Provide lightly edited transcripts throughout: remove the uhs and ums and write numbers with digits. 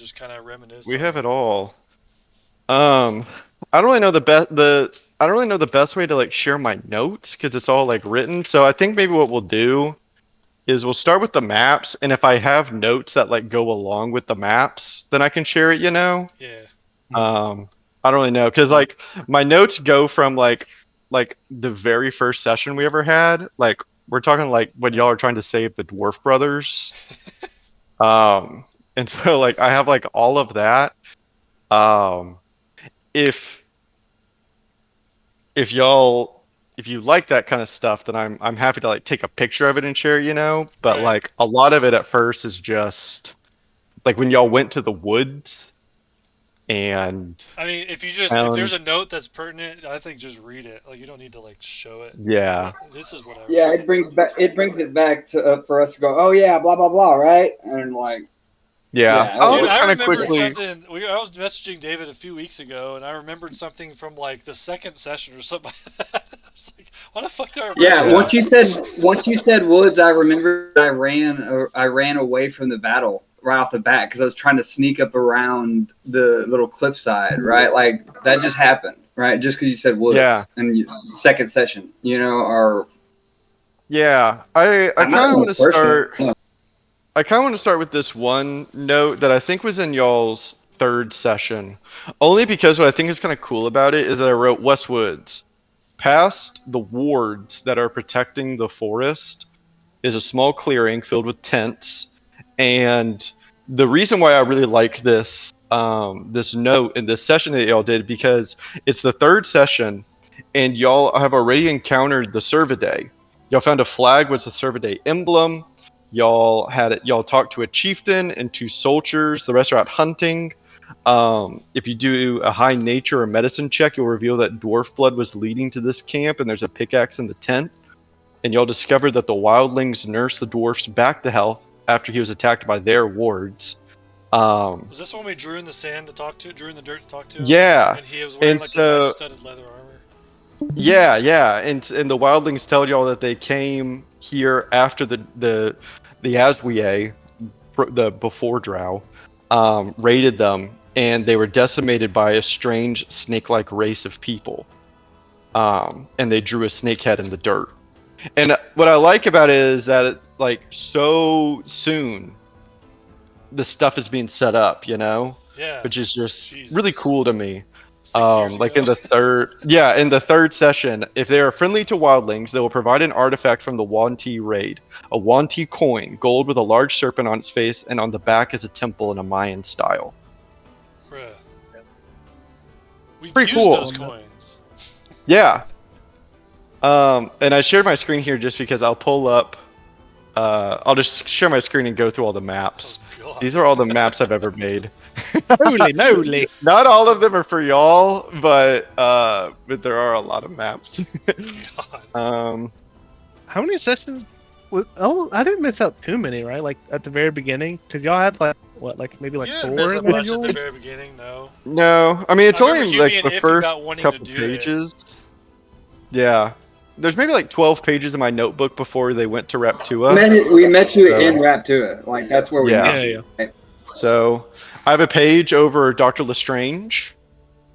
just kind of reminisce We on have it. it all. Um, I don't really know I don't really know the best way to like share my notes because it's all like written. So I think maybe what we'll do is we'll start with the maps, and if I have notes that like go along with the maps, then I can share it. Yeah. Um, I don't really know because like my notes go from like the very first session we ever had. Like we're talking like when y'all are trying to save the Dwarf Brothers. Um, and so like I have like all of that. Um, if if y'all if you like that kind of stuff, then I'm happy to like take a picture of it and share it. But Right. like a lot of it at first is just like when y'all went to the woods and I mean, if there's a found note that's pertinent, I think just read it. Like you don't need to like show it. yeah. Like this is what I Yeah, wrote. it brings it back to for us to go. Oh yeah, blah blah blah, right? And like, Yeah. yeah, I'll Dude, okay, just I kind of remembered quickly something. I was messaging David a few weeks ago, and I remembered something from like the second session or something like that. I was like, why the fuck do I remember yeah. yeah. Once you said woods, I remember I ran away from the battle right off the bat because I was trying to sneak up around the little cliffside, right? Like that just happened, right? Just because you said Yeah. woods and second session, or Yeah. I I might kind have of been want the to first one. start I kind of want to start with this one note that I think was in y'all's third session. Only because what I think is kind of cool about it is that I wrote Westwoods. Past the wards that are protecting the forest is a small clearing filled with tents. And the reason why I really like this note in this session that y'all did because it's the third session and y'all have already encountered the Cervidae. Y'all found a flag with the Cervidae emblem. Y'all talked to a chieftain and two soldiers. The rest are out hunting. If you do a high nature or medicine check, you'll reveal that dwarf blood was leading to this camp, and there's a pickaxe in the tent. And y'all discovered that the wildlings nursed the dwarfs back to health after he was attacked by their wards. Um, Was this one we drew in the sand to talk to, drew in the dirt to talk to him, yeah, and he was wearing and like the nice so studded leather armor? yeah, and the wildlings tell y'all that they came here after the Aswie, the before Drow, raided them, and they were decimated by a strange snake-like race of people. And they drew a snake head in the dirt. And what I like about it is that it's like so soon the stuff is being set up, Yeah. which is just really Jesus. cool to me. 6 years Like ago. in the third session, if they are friendly to wildlings, they will provide an artifact from the Wanti raid, a Wanti coin, gold with a large serpent on its face, and on the back is a temple in a Mayan style. Bruh. We've Pretty used those cool. coins. Yeah. And I shared my screen here just because I'll pull up. I'll just share my screen and go through all the Oh maps. god. These are all the maps I've ever made. Holy moly! Not all of them are for y'all, but there are a lot of maps. God. um, How many sessions? Oh, I didn't miss out too many, right? Like at the very beginning, because y'all had like what, like maybe You like didn't miss four a bunch at the individually. very beginning, no. no, I mean I it's only remember in, you like being the iffy first about wanting to couple do it. pages. Yeah, there's maybe like 12 pages in my notebook before they went to Raptua. We met you in So Raptua. Like that's where we yeah, met Yeah, you. yeah. Right? so I have a page over Dr. Lestrange.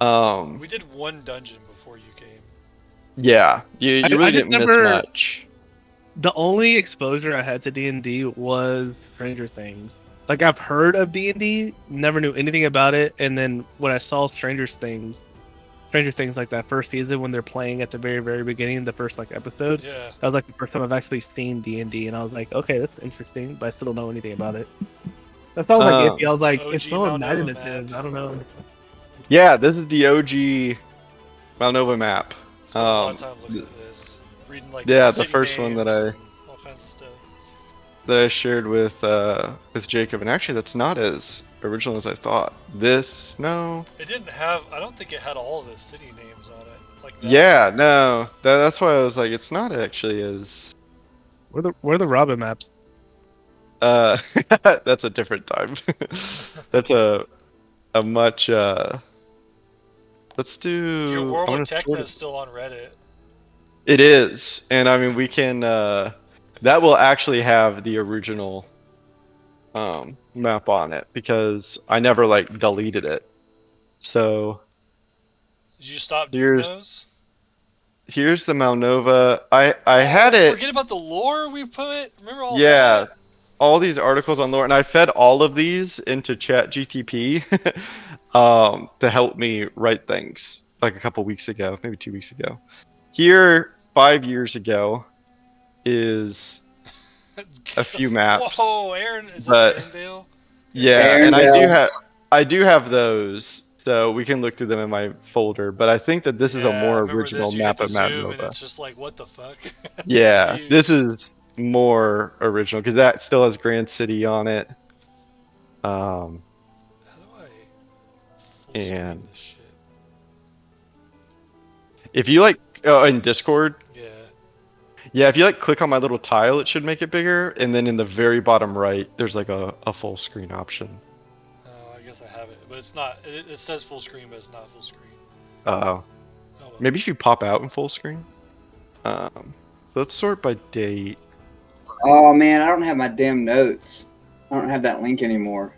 Um, We did one dungeon before you came. yeah, you I really just didn't miss never. much. The only exposure I had to D&D was Stranger Things. Like I've heard of D&D, never knew anything about it, and then when I saw Stranger Things like that first season when they're playing at the very very beginning, the first like episode, Yeah. that was like the first time I've actually seen D&D, and I was like, okay, that's interesting, but I still don't know anything about it. That sounds like iffy. I Um, was like, it's OG so Mount Nova map. imaginative. I don't know. yeah, this is the OG Malnova map. Spent a lot of Um, time looking th- at this. Reading like yeah, the city first one names and all kinds of stuff. that I shared with Jacob, and actually that's not as original as I thought. This no, It didn't have I don't think it had all of the city names on it. Like that yeah, one. no, that's why I was like, it's not actually as Where the Robin maps? uh, that's a different time. That's a much let's Your do. World I'm of gonna Techno sort is it. still on Reddit. It is, and I mean we can that will actually have the original map on it because I never like deleted it. So Did you stop doing here's those? here's the Malnova. I had it. Forget about the lore we put. Remember all Yeah, that? all these articles on lore, and I fed all of these into Chat GTP to help me write things like a couple weeks ago, maybe 2 weeks ago. Here, 5 years ago, is a few maps, Whoa, Aaron, is that but Arendelle? yeah, and Arendelle. I do have those, so we can look through them in my folder. But I think that this is a Yeah, I more remember original this. You hit map the of Mount zoom, and Nova. it's just like, what the fuck? It's Yeah, this huge. is more original because that still has Grand City on it. Um, How do I full screen and this shit? if you like, in Discord, Yeah. yeah, if you like click on my little tile, it should make it bigger. And then in the very bottom right, there's like a full screen option. Oh, I guess I have it, but it's not. It says full screen, but it's not full screen. Oh, Oh well. maybe if you pop out in full screen. Let's sort by date. Oh man, I don't have my damn notes. I don't have that link anymore.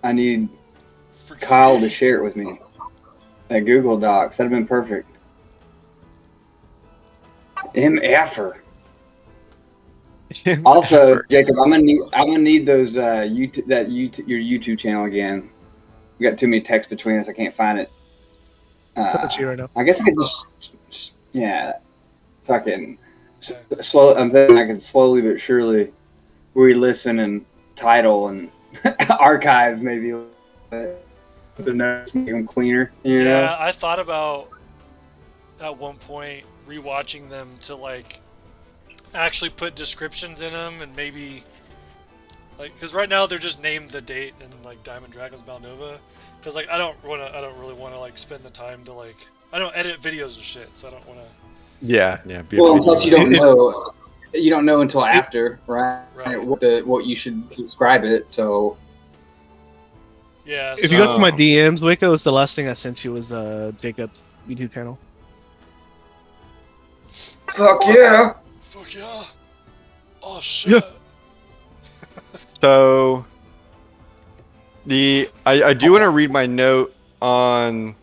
I need Forgive Kyle me. to share it with me. At Google Docs. That'd have been perfect. MFer. Also, Jacob, I'm gonna need those YouTube your YouTube channel again. We got too many texts between us. I can't find it. Send it to you right now. I guess I could just yeah, fucking Okay. slow. I'm thinking I can slowly but surely re-listen and title and archive maybe the notes, make them cleaner. You know. Yeah, I thought about at one point rewatching them to like actually put descriptions in them and maybe like because right now they're just named the date and like Diamond Dragons Balnova because like I don't really want to like spend the time to like I don't edit videos of shit so I don't want to. Yeah, be a Well, and video plus you editor. don't know. You don't know until It- after, right? Right. What you should describe it. So Yeah. If you go So to my Um, DMs, Wicca was the last thing I sent you was Jacob's YouTube channel. fuck yeah. fuck yeah. Oh Yeah. shit. So I do want to read my note on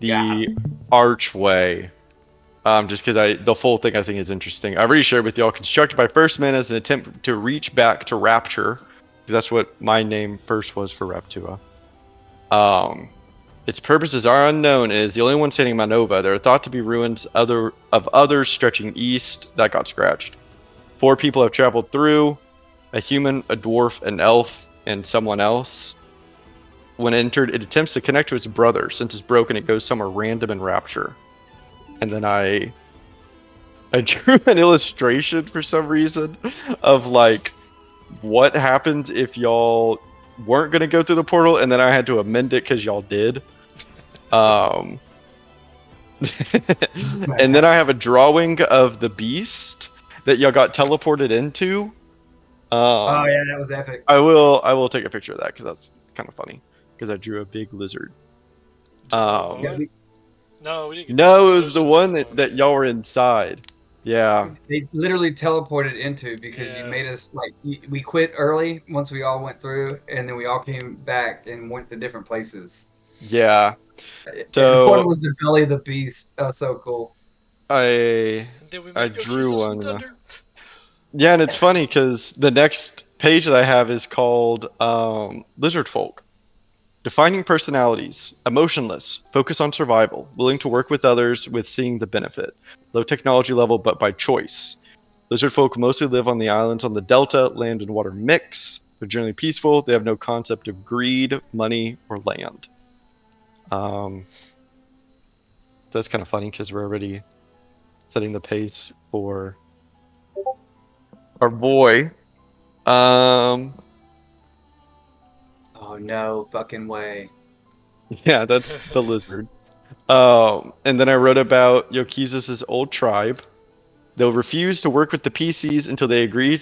the archway. Just because the full thing I think is interesting. I already shared with y'all. Constructed by First Men as an attempt to reach back to Rapture, because that's what my name first was for Raptua. Its purposes are unknown. It is the only one standing in Manova. There are thought to be ruins of others stretching east that got scratched. 4 people have traveled through: a human, a dwarf, an elf, and someone else. When entered, it attempts to connect to its brother. Since it's broken, it goes somewhere random in Rapture. And then I drew an illustration for some reason of like what happens if y'all weren't gonna go through the portal, and then I had to amend it because y'all did. Um, and then I have a drawing of the beast that y'all got teleported into. Oh Um, yeah, that was epic. I will take a picture of that because that's kind of funny because I drew a big lizard. Did you roll Yeah, one? No, we didn't get No, it that was was the the one third one. that y'all were inside. Yeah. they literally teleported into because you Yeah. made us like we quit early once we all went through, and then we all came back and went to different places. Yeah. And one So was the belly of the beast. That was so cool. I And then we I met drew Yoshiso one. Thunder. Yeah, and it's funny because the next page that I have is called Lizard Folk. Defining personalities: emotionless, focus on survival, willing to work with others with seeing the benefit, low technology level but by choice. Lizard folk mostly live on the islands on the delta, land and water mix. They're generally peaceful. They have no concept of greed, money, or land. Um, that's kind of funny because we're already setting the pace for our boy. Um, Oh no, fucking way. yeah, that's the lizard. And then I wrote about Yokizus' old tribe. They'll refuse to work with the PCs until they agree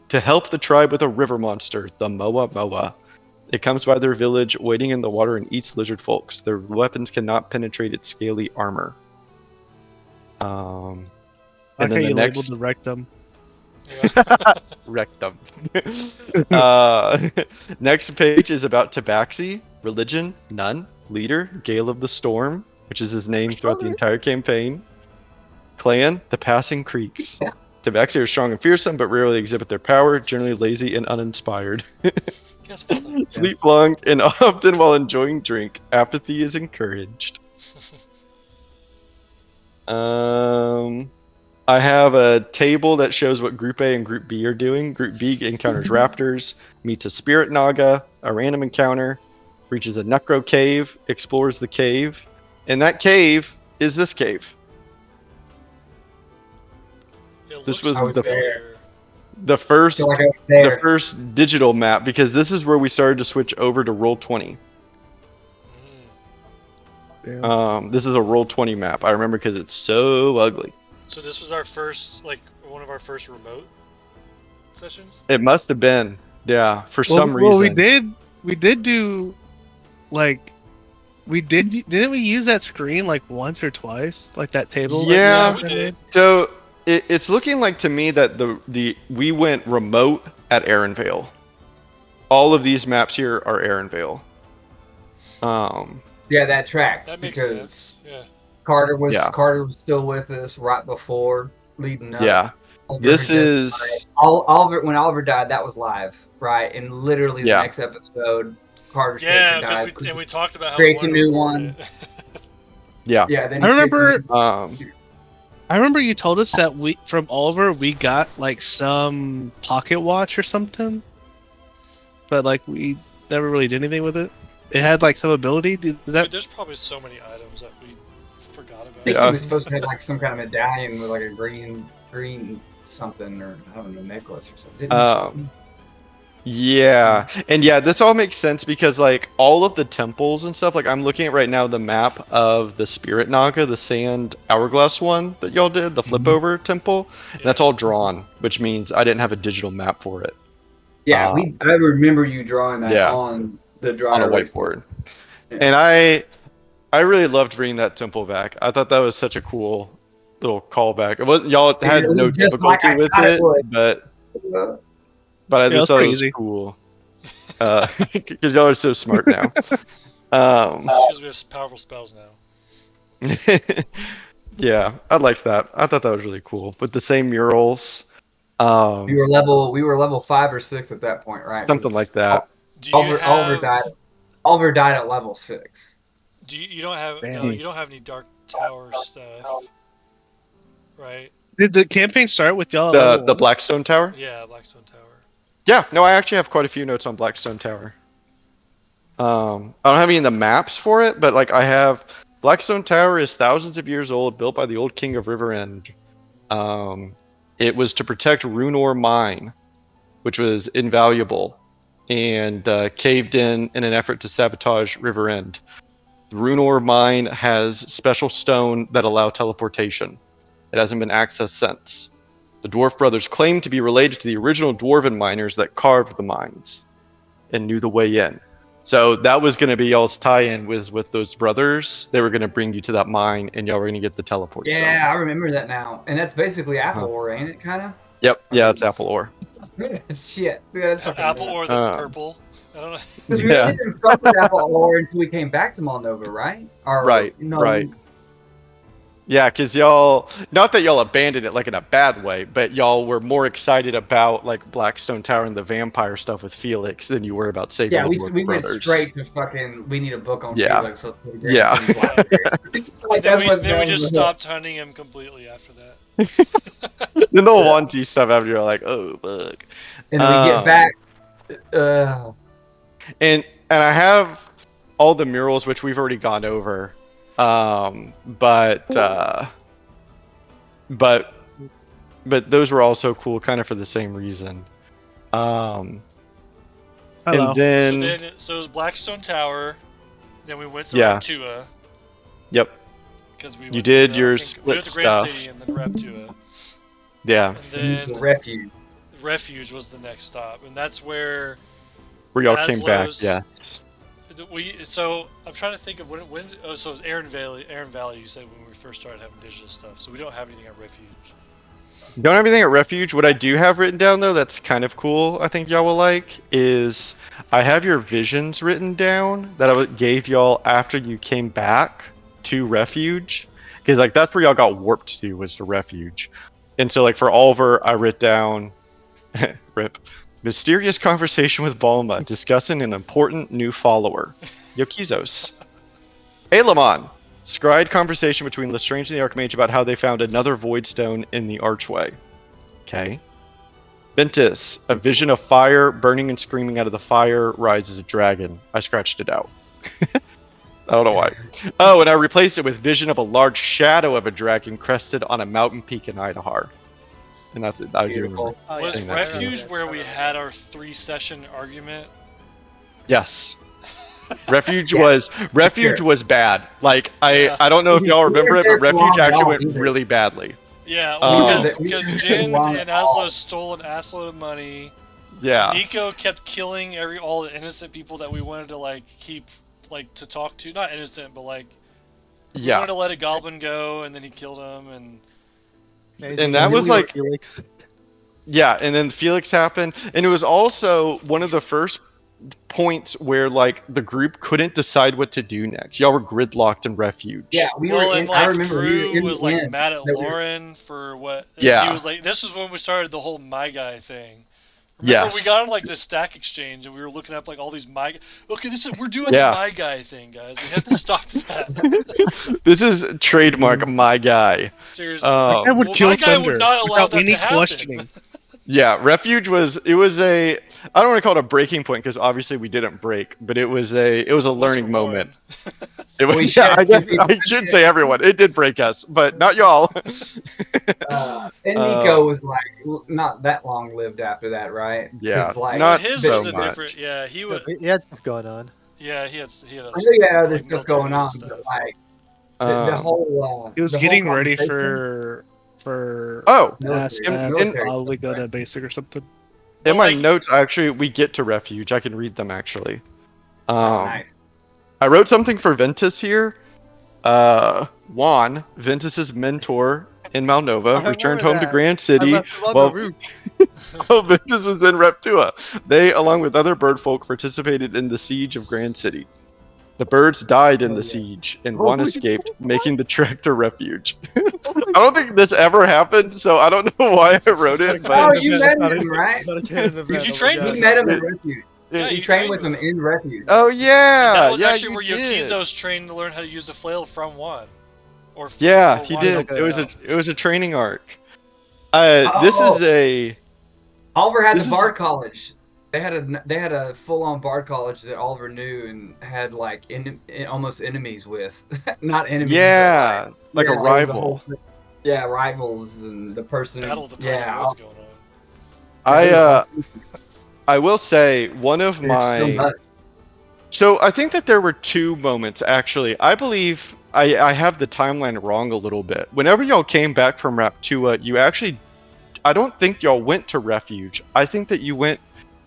to help the tribe with a river monster, the Moa Moa. It comes by their village, wading in the water, and eats lizard folks. Their weapons cannot penetrate its scaly armor. I And like how then the you labeled next, the rectum. Yeah. Rectum. Next page is about Tabaxi, religion, none, leader, Gale of the Storm, which is his name throughout the entire campaign. Clan, the Passing Creeks. Tabaxi are strong and fearsome, but rarely exhibit their power, generally lazy and uninspired. Guess what? Sleep long and often while enjoying drink. Apathy is encouraged. I have a table that shows what Group A and Group B are doing. Group B encounters raptors, meets a spirit naga, a random encounter, reaches a necro cave, explores the cave, and that cave is this cave. It This looks was I was familiar. the I first feel like I was the there. first digital map because this is where we started to switch over to Roll20. Mm. This is a Roll20 map. I remember because it's so ugly. So this was our first, like, one of our first remote sessions. It must have been, yeah, for some Well, reason. we did do, like, didn't we use that screen like once or twice, like that table? Yeah. We did. So it's looking like to me that we went remote at Aaronvale. All of these maps here are Aaronvale. Yeah, that tracks That makes because sense. Yeah. Carter was Yeah. still with us right before leading up. Yeah. Oliver This had just is died. Oliver, when Oliver died, that was live, right? And literally the Yeah. next episode, Carter's Yeah, character dies. because we talked about how creates we a wanted to new record one. it. yeah. Yeah, then I he creates a remember. new- I remember you told us that we from Oliver we got like some pocket watch or something, but like we never really did anything with it. It had like some ability. Did Dude, that? there's probably so many items that we forgot about. I think Yeah. he was supposed to have like some kind of medallion with like a green something, or I don't know, necklace or something. Didn't he have something? Yeah. And yeah, this all makes sense because like all of the temples and stuff, like I'm looking at right now the map of the Spirit Naga, the sand hourglass one that y'all did, the flip over temple. And that's all drawn, which means I didn't have a digital map for it. Yeah, I remember you drawing that yeah. on the dry on a erase whiteboard. Yeah. And I really loved bringing that temple back. I thought that was such a cool little callback. It wasn't y'all had It no looked just like difficulty I with thought it it, would. but I Yeah, just it's thought it pretty was easy. cool. Because y'all are so smart now. Because we have powerful spells now. Yeah, I liked that. I thought that was really cool. With the same murals. We were level 5 or 6 at that point, right? Something like that. Do you have? Oliver died at level 6. Do you don't have? Damn. No, you don't have any Dark Tower stuff, right? Did the campaign start with y'all? At The level one? Blackstone Tower? Yeah, Blackstone Tower. Yeah, no, I actually have quite a few notes on Blackstone Tower. I don't have any in the maps for it, but like I have Blackstone Tower is thousands of years old, built by the old king of Riverend. It was to protect Runor Mine, which was invaluable, and caved in an effort to sabotage Riverend. The Runor Mine has special stone that allow teleportation. It hasn't been accessed since. The Dwarf brothers claim to be related to the original dwarven miners that carved the mines and knew the way in. So that was going to be y'all's tie-in with those brothers. They were going to bring you to that mine, and y'all were going to get the teleport stone. Yeah, I remember that now. And that's basically apple ore, ain't it? Kind of. Yep. Yeah, it's apple ore. It's shit. Dude, that's fucking Apple nuts. ore that's purple. I don't know. Because we Yeah. didn't start with apple ore until we came back to Moldova, right? Or, Right, No, right. Yeah, because y'all, not that y'all abandoned it like in a bad way, but y'all were more excited about like Blackstone Tower and the vampire stuff with Felix than you were about saving Yeah, the we Dwarf went brothers. straight to fucking. We need a book on Yeah. Felix. Let's go to Great Yeah. City's Library. Like, Then that's what we just stopped hunting him completely after that. The no Wanty stuff after you're like, oh fuck. And then we get back. And I have all the murals which we've already gone over. But those were also cool kind of for the same reason. Hello. And then So it was Blackstone Tower. Then we went to Yeah. Reptua. Yep. Because we You went did to, your we split went to Grand stuff. City and then Reptua. Yeah. And The then refuge. Refuge was the next stop, and that's where Where y'all came back, Maslow's- yes. So I'm trying to think of when. Oh, so it was Aaron Valley. You said when we first started having digital stuff. So we don't have anything on Refuge. Don't have anything at Refuge. What I do have written down, though, that's kind of cool, I think y'all will like, is I have your visions written down that I gave y'all after you came back to Refuge. Because, like, that's where y'all got warped to, was the Refuge. And so, like, for Oliver, I wrote down, rip, mysterious conversation with Balma discussing an important new follower, Yokizos. Alamon, scryed conversation between Lestrange and the Archmage about how they found another Void Stone in the archway. Okay. Ventus, a vision of fire burning and screaming out of the fire, rises a dragon. I scratched it out. I don't know why. Oh, and I replaced it with vision of a large shadow of a dragon crested on a mountain peak in Idahar. And that's it. I do remember. Beautiful. Oh, Was saying that too. Refuge where we had our 3-session argument? Yes. Refuge Yeah, was bad. Like Yeah. I don't know if y'all We remember weren't it, but there for Refuge long at actually all went either. really badly. Yeah, Oh. because We Jin won and all. Aslo stole an assload of money. Yeah. Nico kept killing all the innocent people that we wanted to like keep like to talk to. Not innocent, but like we Yeah. wanted to let a goblin go, and then he killed him. And And that was like Felix. yeah, and then Felix happened, and it was also one of the first points where like the group couldn't decide what to do next. Y'all were gridlocked in Refuge. Yeah, we well, were in. and I like remember we were Drew in was the like end mad at that we were- Lauren for what. Yeah. He was like, this was when we started the whole my guy thing. Remember, we Yes. got on like the stack exchange, and we were looking up like all these my. Okay, we're doing Yeah. the my guy thing, guys. We have to stop that. This is trademark my guy. Seriously. Um, I would Well, kill my guy Thunder would not allow without that any to happen. questioning. Yeah, Refuge was I don't want to call it a breaking point because obviously we didn't break, but it was a learning moment. It was, We yeah, shed I guess two people. I should say everyone. It did break us, but not y'all. And Nico was like not that long lived after that, right? 'Cause, Yeah, like, not His so was a much. different. Yeah, he would. He had stuff going on. Yeah, he had. I know you had other like, stuff military going on, stuff. but like the Um, whole. He was the whole getting ready conversation- for oh, military, in- military probably go stuff, to basic or something. in But, my like, notes, we get to Refuge. I can read them actually. Oh, nice. I wrote something for Ventus here. Juan, Ventus's mentor in Malnova, I returned remember home to that. Grand I City left him on while, the roof. while Ventus was in Reptua. They, along with other bird folk, participated in the siege of Grand City. The birds died in Oh, the yeah. siege, and Oh, one we- escaped, making the trek to Refuge. I don't think this ever happened, so I don't know why I wrote it, Oh, but you met him, right? Not a canon event. You oh my trained God. You met him It- in Refuge. Yeah, You you trained trained with with him him. in Refuge. oh And yeah, that was yeah, actually you where did. Yokizo's trained to learn how to use the flail from Juan. Or Yeah, or he Juan did. helped It him was out. a training arc. This Oh. is a Oliver had This the is- Bard College. They had a full on Bard College that Oliver knew and had like almost enemies with, not enemies. yeah, like but, a it was rival. whole thing. Yeah, rivals and the person. Battle of the yeah, Pioneers going on. I will say one of It's so my much. so I think that there were two moments actually. I believe I have the timeline wrong a little bit. Whenever y'all came back from Raptua, you actually I don't think y'all went to Refuge. I think that you went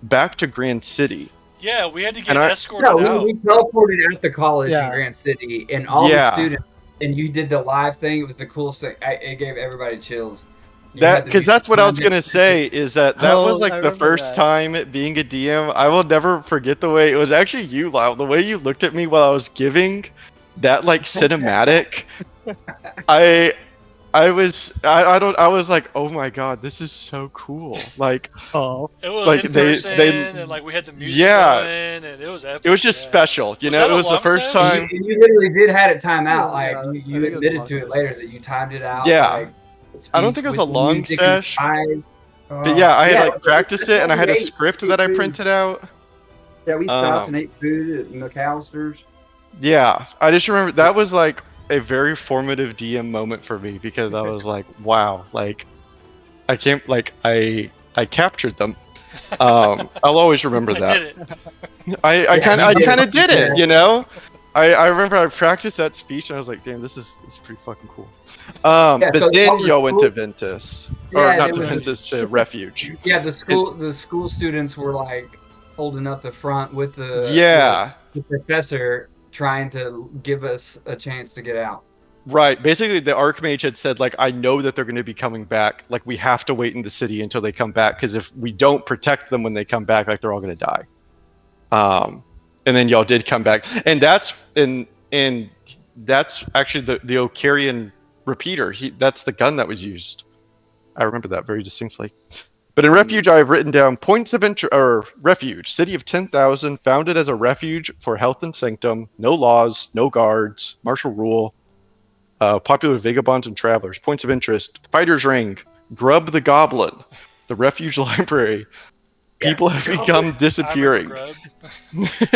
back to Grand City. Yeah, we had to get And I- escorted No, out. we teleported out the college Yeah. in Grand City, and all Yeah. the students. And you did the live thing. It was the coolest thing. It gave everybody chills. You had That the because that's what I was music gonna say is that Oh, was I like the remember first that. time being a DM. I will never forget the way it was actually you, Lyle. The way you looked at me while I was giving that like cinematic. I was like, oh my god, this is so cool. Like Oh, It was like, in they- person, they- and like we had the music Yeah. going, and it was epic. it was just yeah. special, you Was know. that It a was the long first session? time. And you literally did had it time out. Yeah, Like I you think it was admitted long to it session. later that you timed it out. Yeah. Like, I don't think it was a speech with the long music and sesh, eyes. But yeah, I had Yeah, like practiced it, and I had a we ate script that I food. printed out. Yeah, we stopped Um, and ate food at McAllister's. Yeah, I just remember that was like a very formative DM moment for me because I was like, wow, like I can't like I captured them. I'll always remember I that. did it. I Yeah, kind you did of it. did it, Yeah. you know. I remember I practiced that speech and I was like, damn, this is pretty fucking cool. Yeah, But so then all the y'all went to school- Ventus, Yeah, or and not it to was- Ventus, to Refuge. Yeah, the school students were like holding up the front with the Yeah. the professor trying to give us a chance to get out. Right. Basically, the Archmage had said, like, I know that they're going to be coming back. Like, we have to wait in the city until they come back, because if we don't protect them when they come back, like, they're all going to die. And then y'all did come back, and that's actually the Ocarian repeater. That's the gun that was used. I remember that very distinctly. But in Refuge, I have written down points of interest, or Refuge, city of 10,000, founded as a refuge for health and sanctum, no laws, no guards, martial rule, popular vagabonds and travelers. Points of interest, Fighter's Ring, Grub the Goblin, the Refuge Library. People have become disappearing. Grub.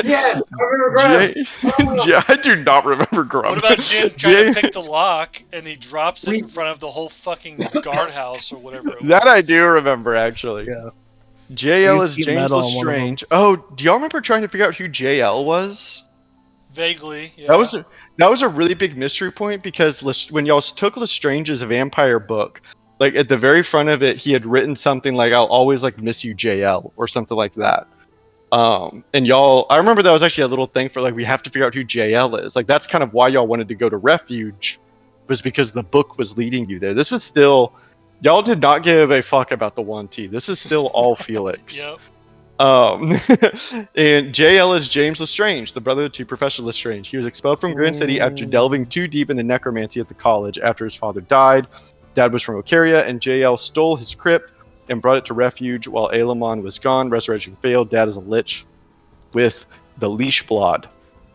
Yes, I remember Grub. I do not remember Grub. What about Jin trying to pick the lock and he drops it in front of the whole fucking guardhouse or whatever it was? That I do remember, actually. Yeah. JL is James Lestrange. Oh, do y'all remember trying to figure out who JL was? Vaguely, yeah. That was a really big mystery point, because when y'all took Lestrange's vampire book, like at the very front of it, he had written something like, I'll always like miss you, JL, or something like that. And y'all, I remember that was actually a little thing for like, we have to figure out who JL is. Like, that's kind of why y'all wanted to go to Refuge, was because the book was leading you there. This was still, y'all did not give a fuck about the 1T. This is still all Felix. Yep. And JL is James Lestrange, the brother to Professor Lestrange. He was expelled from Grand City after delving too deep into necromancy at the college after his father died. Dad was from Ocaria, and JL stole his crypt and brought it to Refuge while Alamon was gone. Resurrection failed. Dad is a lich with the Leash Blade.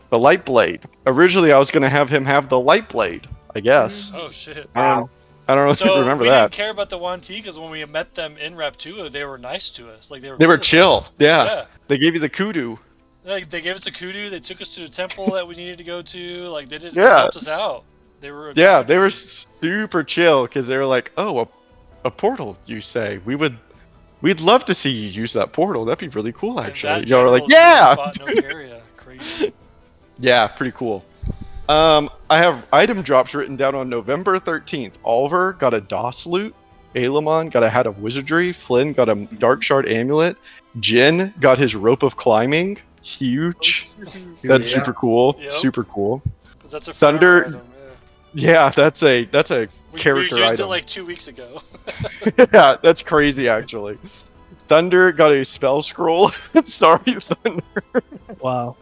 The Light Blade. Originally, I was going to have him have the Light Blade, I guess. Oh, shit. I don't know if you remember we that. didn't care about the 1T because when we met them in Rep 2, they were nice to us. Like, they were They were cool with chill. us. Yeah. They gave you the kudu. Like, they gave us the kudu. They took us to the temple that we needed to go to. Like, they helped us out. They were they were super chill, because they were like, oh, a portal, you say? We'd love to see you use that portal. That'd be really cool, actually. Y'all were like, yeah! Crazy. Yeah, pretty cool. I have item drops written down on November 13th. Oliver got a DOS loot. Alamon got a Hat of Wizardry. Flynn got a Dark Shard Amulet. Jin got his Rope of Climbing. Huge. That's super cool. Yep. Super cool. That's a Thunder. item, yeah, that's a character we used item. it like 2 weeks ago. Yeah, that's crazy, actually. Thunder got a spell scroll. Sorry, Thunder. Wow.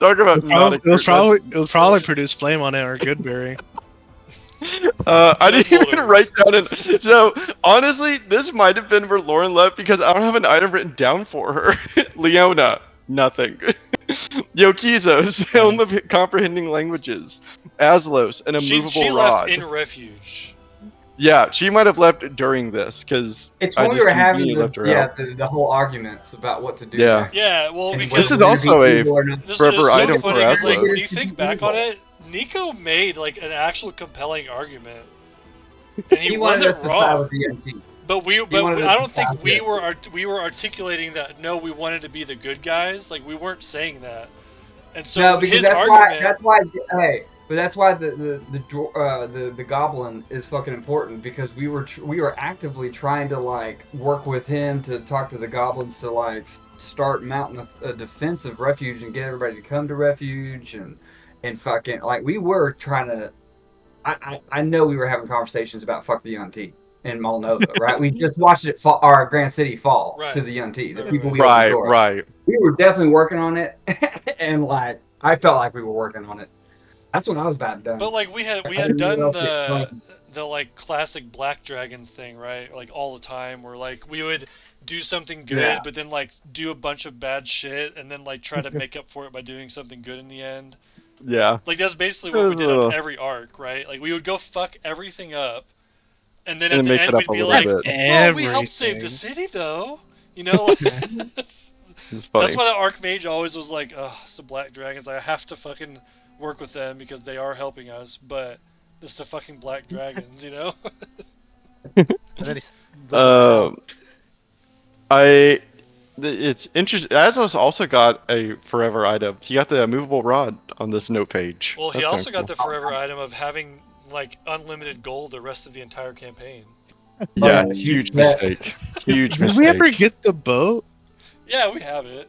Talk about it was probably produced Flame on it or Goodberry. I didn't even write down so honestly, this might have been where Lauren left, because I don't have an item written down for her. Leona, nothing. Yokizos, Helm of Comprehending Languages. Aslos, an immovable she rod. left in Refuge. Yeah, she might have left during this, because it's when we were having the whole arguments about what to do. Yeah. Next. Yeah, well, because this is also a forever item for Aslos. Aslos. Like, if you think back on it, Nico made like an actual compelling argument, and he wanted wasn't us to wrong. side with the MT. But I don't think we were articulating that. No, we wanted to be the good guys. Like, we weren't saying that. And so no, because his that's argument, why the goblin is fucking important, because we were actively trying to like work with him to talk to the goblins to like start mounting a defensive refuge and get everybody to come to refuge and fucking like we were trying to. I know we were having conversations about fuck the UNT in Molnova, right? We just watched it fall, our Grand City fall to the UNT. The people we opened the door. Right. We were definitely working on it, and like I felt like we were working on it. That's when I was about done. But like we had done the like classic Black Dragons thing, right? Like all the time, where like we would do something good, but then like do a bunch of bad shit, and then like try to make up for it by doing something good in the end. Yeah. Like that's basically what we did on every arc, right? Like we would go fuck everything up, and then at the end we'd be like, "Well, we helped save the city, though." You know, like, that's why the Archmage always was like, "Oh, it's the Black Dragons. I have to fucking work with them because they are helping us, but it's the fucking Black Dragons, you know." It's interesting. Azos also got a forever item. He got the immovable rod on this note page. Well, he also got the forever item of having like unlimited gold the rest of the entire campaign. Yeah, huge mistake. Huge mistake. Did we ever get the boat? Yeah, we have it.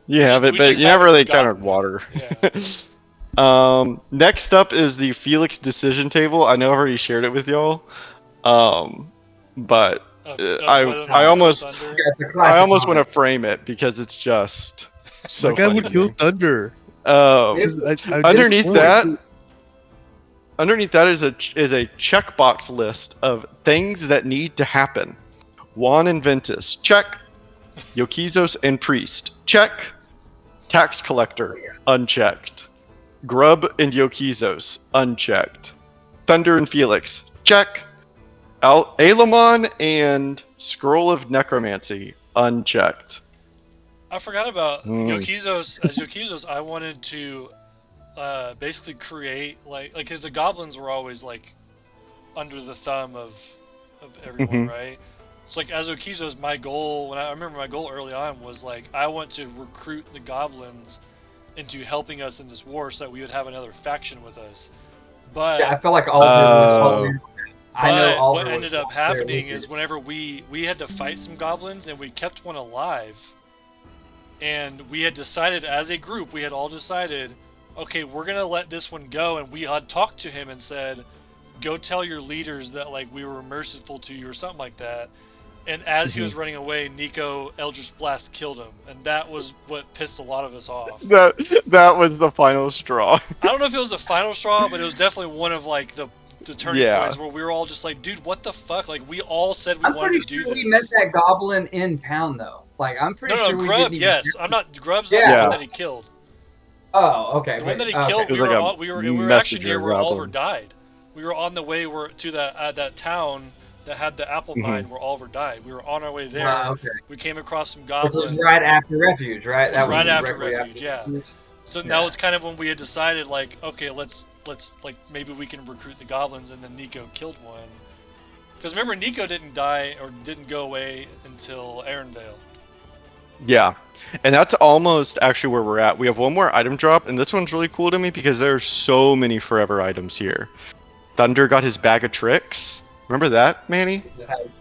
You have it, but you never really encountered water. Yeah. Next up is the Felix decision table. I know I've already shared it with y'all. But I almost Thunder. Yeah, it's a I classic almost want moment. to frame it because it's just so That guy funny would to kill me. Thunder. It's- Underneath cool. that, is a checkbox list of things that need to happen. Juan and Ventus, check. Yokizos and Priest, check. Tax collector, unchecked. Grub and Yokizos, unchecked. Thunder and Felix, check. Alamon and Scroll of Necromancy, unchecked. I forgot about Mm. Yokizos. As Yokizos, I wanted to basically create like because the goblins were always like under the thumb of everyone, right? So like as Yokizos, my goal I remember my goal early on was like I want to recruit the goblins into helping us in this war so that we would have another faction with us. But Yeah, I felt like Oliver was all in. I know but Oliver what ended was up there happening with is you. whenever we had to fight some goblins and we kept one alive, and we had decided as a group, we had all decided, okay, we're gonna let this one go, and we had talked to him and said, go tell your leaders that like we were merciful to you or something like that. And as he was running away, Nico Eldritch Blast killed him, and that was what pissed a lot of us off. That was the final straw. I don't know if it was the final straw, but it was definitely one of like the turning Yeah. points where we were all just like, dude, what the fuck? Like we all said we I'm wanted pretty to do sure this. we met that goblin in town though. Like I'm pretty No, sure we Grub, didn't. yes. I'm not. Grub's not Yeah. the one that he killed. Oh, okay. The one that he okay. killed, It was we like a were actually messenger near where Oliver goblin. died. We were on the way to that town that had the apple mine where Oliver died. We were on our way there. Okay. We came across some Which goblins. was right after Refuge, right? It was right after directly Refuge, yeah. Refuge. So Yeah. that was kind of when we had decided, like, okay, let's like maybe we can recruit the goblins, and then Nico killed one. Because remember, Nico didn't die or didn't go away until Aaronvale. Yeah, and that's almost actually where we're at. We have one more item drop, and this one's really cool to me because there's so many forever items here. Thunder got his bag of tricks. Remember that, Manny?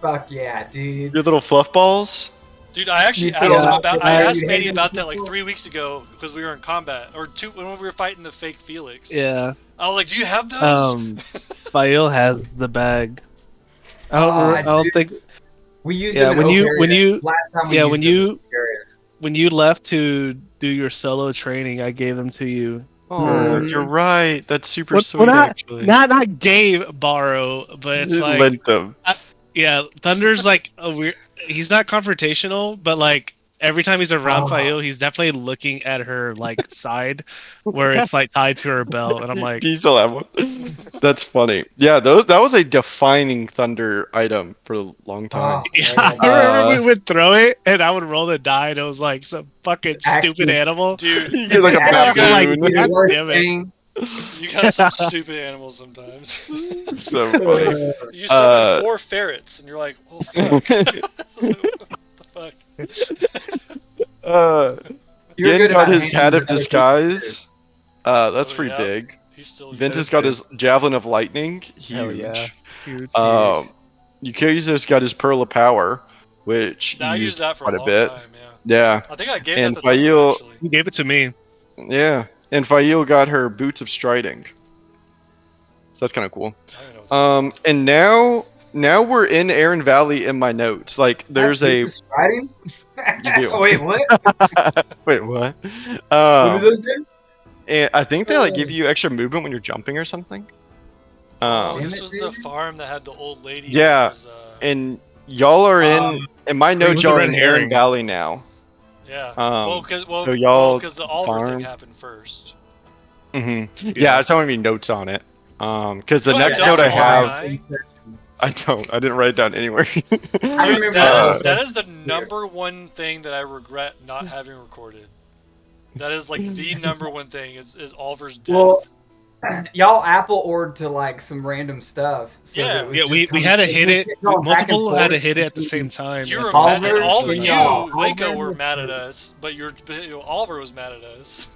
Fuck yeah, dude. Your little fluff balls? Dude, I actually You asked think- him about. I Yeah, asked you Manny hated about that people? like 3 weeks ago because we were in combat, or when we were fighting the fake Felix. Yeah. I was like, "Do you have those?" Fael has the bag. I Ah, don't dude. think. We used Yeah, them in when Oak you- area. when you- last time we yeah, used when them was you- Oak area. When you left to do your solo training, I gave them to you. Oh, Mhm. you're right. That's super Well, sweet, not, actually. not gave, borrow, but it's like lent them. yeah, Thunder's like a weird. He's not confrontational, but like every time he's around Oh. Fael, he's definitely looking at her like side, where it's like tied to her belt, and I'm like, Do you still have one? That's funny. Yeah, that was a defining Thunder item for a long time. Oh, yeah, man. I remember we would throw it, and I would roll the die, and it was like some fucking It's actually- stupid animal. Dude, You get like a Actually, baboon. like, the worst damn it. thing. you got some stupid animals sometimes. So funny. You summon 4 ferrets, and you're like, "Oh fuck!" What the fuck? You're Dan good got about his handling hat of other disguise. That's Oh, pretty yeah. big. He's still. Ventus got his javelin of lightning. Huge. Hell yeah. Huge. Yukizos got his pearl of power, which I he used used that for quite a a long bit. time. Yeah. Yeah, I think I gave And that to Thunder, Fael- actually. You gave it to me. yeah. And Fael got her boots of striding. So that's kind of cool. I don't know what that And now we're in Aaron Valley in my notes. Like there's a Striding? You do. Wait, what? wait, what? What do Um, those do? and I think they like give you extra movement when you're jumping or something. Oh, Damn this it, was the dude. farm that had the old lady. Yeah. That was, And y'all are in my notes. was a Y'all are red in Aaron herring. Valley now. yeah. so Well, y'all because the Oliver farm? thing happened first. Yeah, I just don't have any notes on it. Because the You next don't note I have have, notes on I didn't write it down anywhere. I remember That is the number one thing that I regret not having recorded. That is like the number one thing is Oliver's death. Well, y'all Apple ordered to like some random stuff. So Yeah. that it was Yeah, just we coming- had to hit it. kept going back and Multiple had to forth hit it at the between- same time. you at were the mad same at Oliver, Oliver. and You, y'all. Waco, Oliver were was mad at great. us, but Oliver was mad at us.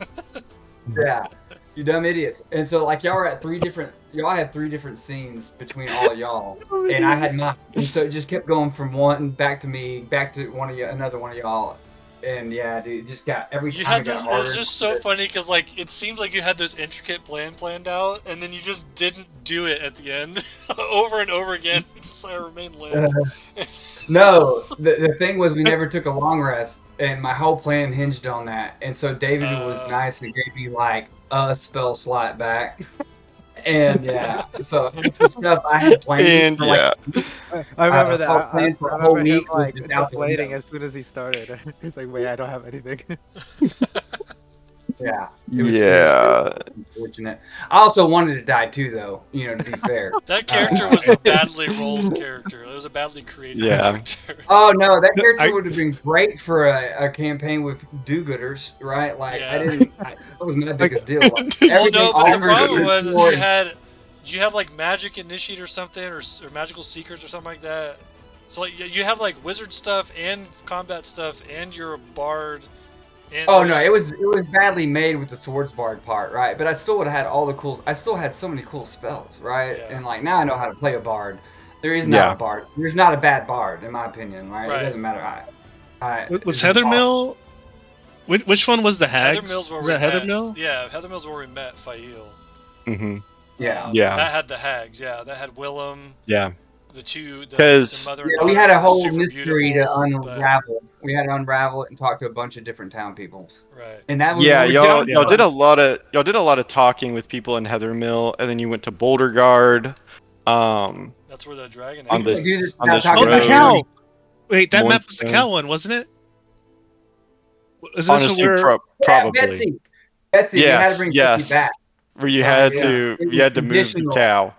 Yeah, you dumb idiots. And so like y'all had three different scenes between all of y'all, and I had mine. And so it just kept going from one back to me, back to one of you, another one of y'all. And yeah, dude, it just got every You time had it got this. It harder. was just so funny because like it seemed like you had this intricate plan planned out, and then you just didn't do it at the end, over and over again. Just like remain limp. No, the thing was we never took a long rest, and my whole plan hinged on that. And so David was nice and gave me like a spell slot back. And yeah, so half the stuff I had planned And for like yeah, I remember that. fuck plan for I a whole remember him week was like just out the deflating window. as soon as he started. He's like, "Wait, I don't have anything." Yeah, yeah. unfortunate. I also wanted to die too, though. You know, to be fair. That character was a badly rolled character. It was a badly created Yeah. character. Oh no, that character would have been great for a campaign with do-gooders, right? Like Yeah. that was my biggest deal. Like, Well, everything no, but the Oliver problem did was is for- you have like magic initiate or something, or magical seekers or something like that. So like you have like wizard stuff and combat stuff, and you're a bard. And Oh no, it was badly made with the swords bard part, right? But I still would have had all the cool. I still had so many cool spells, right? Yeah. And like now I know how to play a bard. There is not Yeah. a bard. There's not a bad bard, in my opinion, right? Right. It doesn't matter. Was it's Heather awesome. Mill? Which one was the Hags? Heather Mill's where Was we that Heather met. Mill? Yeah, Heather Mill's where we met Fail. hmm Yeah. Yeah. That had the hags. Yeah, that had Willem. Yeah. The two. The 'Cause- mother and Yeah, we daughter had a were whole super mystery beautiful, to but- unravel. We had to unravel it and talk to a bunch of different town peoples. Right. And that was Yeah, really y'all dope. did a lot of talking with people in Heather Mill, and then you went to Boulder Guard. That's where the dragon. On egg this- is. Do this on without this talking Oh, the about road. cow! Wait, that map was the Moonstone. cow one, wasn't it? Is this Honestly, where? Yeah, probably. Betsy, we had to Yes, bring yes. Betsy back. Where you Oh, had yeah. to It you had was to move the conditional. cow.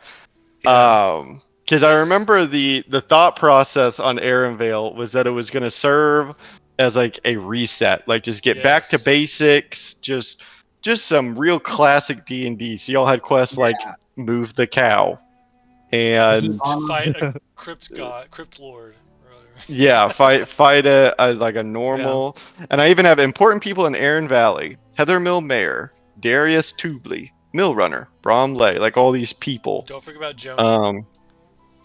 Yeah. Because I remember the thought process on Vale was that it was going to serve as like a reset, like just get back to Yes. basics, just some real classic D&D. So y'all had quests like Yeah. move the cow, and Heat armor. Fight a crypt lord. Or whatever. yeah, fight a like a normal. And I even have important people in Erin Valley: Heather Mill Mayor, Darius Tubley, Mill Runner, Bromley, like all these people. Don't forget about Joni.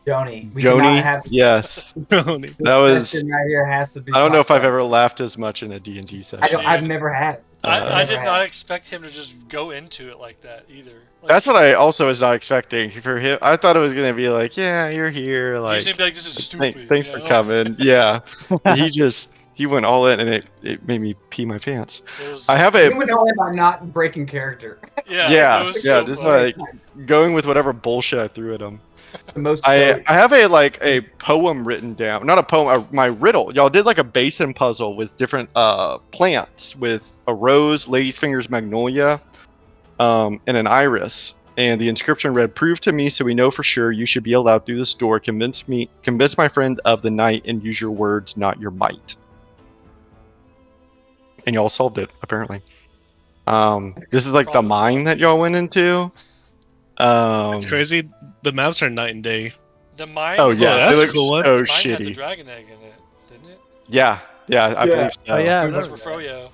Joni. We cannot Joni, have yes, Tony. that was. this right here has to be. I don't know if talked I've about. ever laughed as much in a D&D session. I've never had. I never did had. not expect him to just go into it like that either. Like, That's what I also was not expecting for him. I thought it was gonna be like, yeah, you're here, He's like, gonna be like, this is stupid. thanks you for know? coming. Yeah, he went all in, and it made me pee my pants. It was, I have We a went only by not breaking character. yeah, it was yeah, so just funny. like going with whatever bullshit I threw at him. The most. I have a poem written down, not a poem, my riddle. Y'all did like a basin puzzle with different plants, with a rose, lady's fingers, magnolia, and an iris. And the inscription read, "Prove to me, so we know for sure you should be allowed through this door. Convince my friend of the night, and use your words, not your might." And y'all solved it, apparently. This is like the Probably. mine that y'all went into. It's crazy. The maps are night and day. The mine. Oh yeah, that's they a look cool one. so Mine had the shitty. dragon egg in it, didn't it? Yeah, I believe so. Oh yeah, I That's remember for that. Froyo.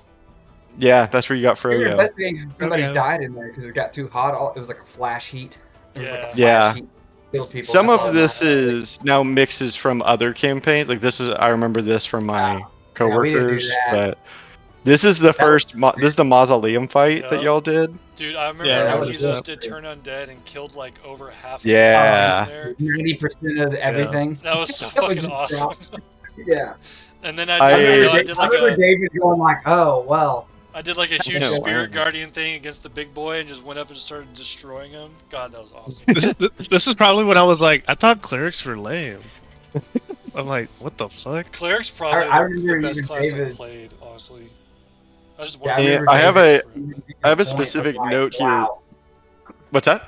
Yeah, that's where you got We were Froyo. investigating because somebody Okay. died in there because it got too hot. It was like a flash heat. It was like a flash Yeah. heat. Killed people. Some That's of all this that mattered. is now mixes from other campaigns. Like this is, I remember this from my we didn't do coworkers, that. but this is the first. This is the mausoleum fight that Yeah. y'all did. Dude, I remember Yeah, that when was Kizos dope. did turn undead and killed like over half. Yeah. Of the there. 90% of everything. That was so That was fucking just awesome. dropped. Yeah. And then I I did like remember a David going like, "Oh well." I did like a huge Yeah, wow. spirit guardian thing against the big boy and just went up and started destroying him. God, that was awesome. This is probably when I was like, I thought clerics were lame. I'm like, what the fuck? Cleric's probably I the remember best even class I David- played, honestly. I just Yeah, wanted Yeah, remember I have David I have a point of specific like, note here. wow. What's that?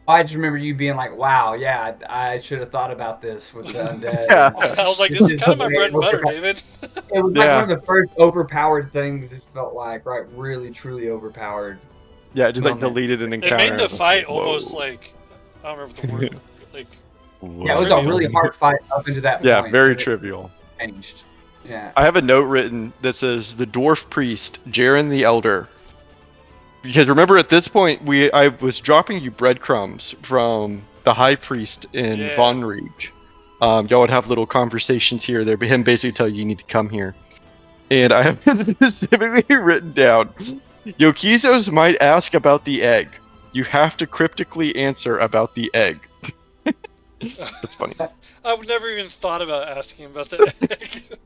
I just remember you being like, "Wow, yeah, I should have thought about this with the undead." Yeah. I was like, this is kind of my bread and butter, David. It was like Yeah. one of the first overpowered things. It felt like, right, really, truly overpowered. Yeah, just like Moment. deleted an It encounter. made the fight Whoa. almost like I don't remember the word. Like Yeah, it was a Trivial. really hard fight up into that Yeah, point. very but it trivial. changed. Yeah. I have a note written that says the dwarf priest, Jaren the Elder. Because remember, at this point, I was dropping you breadcrumbs from the high priest in Yeah. Von Rieg. Y'all would have little conversations here. There, but him basically tell you need to come here. And I have specifically written down, Yokizos might ask about the egg. You have to cryptically answer about the egg. That's funny. I've never even thought about asking about the egg.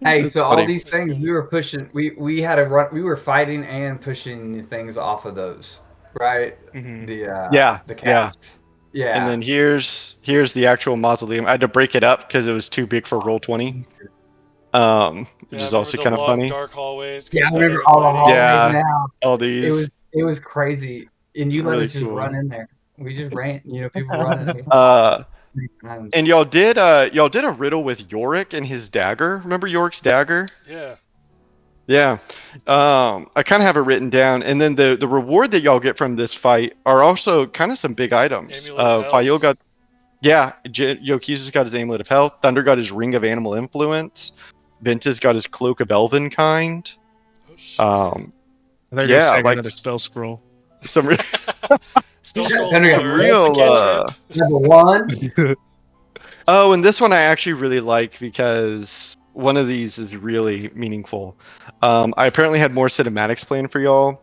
Hey, That's so all funny. these That's things cool. we were pushing, we had to run, we were fighting and pushing things off of those, right? Mhm. Yeah, The yeah. casks. Yeah. And then here's the actual mausoleum. I had to break it up because it was too big for Roll20. Jesus. Which Yeah, I is remember also the kind of long funny. dark hallways because Yeah, I I thought they remember were all the hiding. hallways Yeah, now. all these. It was crazy, and you let Really us just cool. run in there. We just ran, people running. And y'all did a riddle with Yorick and his dagger. Remember Yorick's dagger? Yeah. Yeah. I kind of have it written down, and then the reward that y'all get from this fight are also kind of some big items. Amulet of Fael Health. got, yeah, Yokiza's got his Amulet of Health. Thunder got his Ring of Animal Influence. Ventus got his Cloak of Elvenkind. Oh shit. They're just Yeah, saying like another spell scroll. some Spell scroll Thunder got some or real. cantrip. Number one. Oh, and this one I actually really like because one of these is really meaningful. I apparently had more cinematics planned for y'all,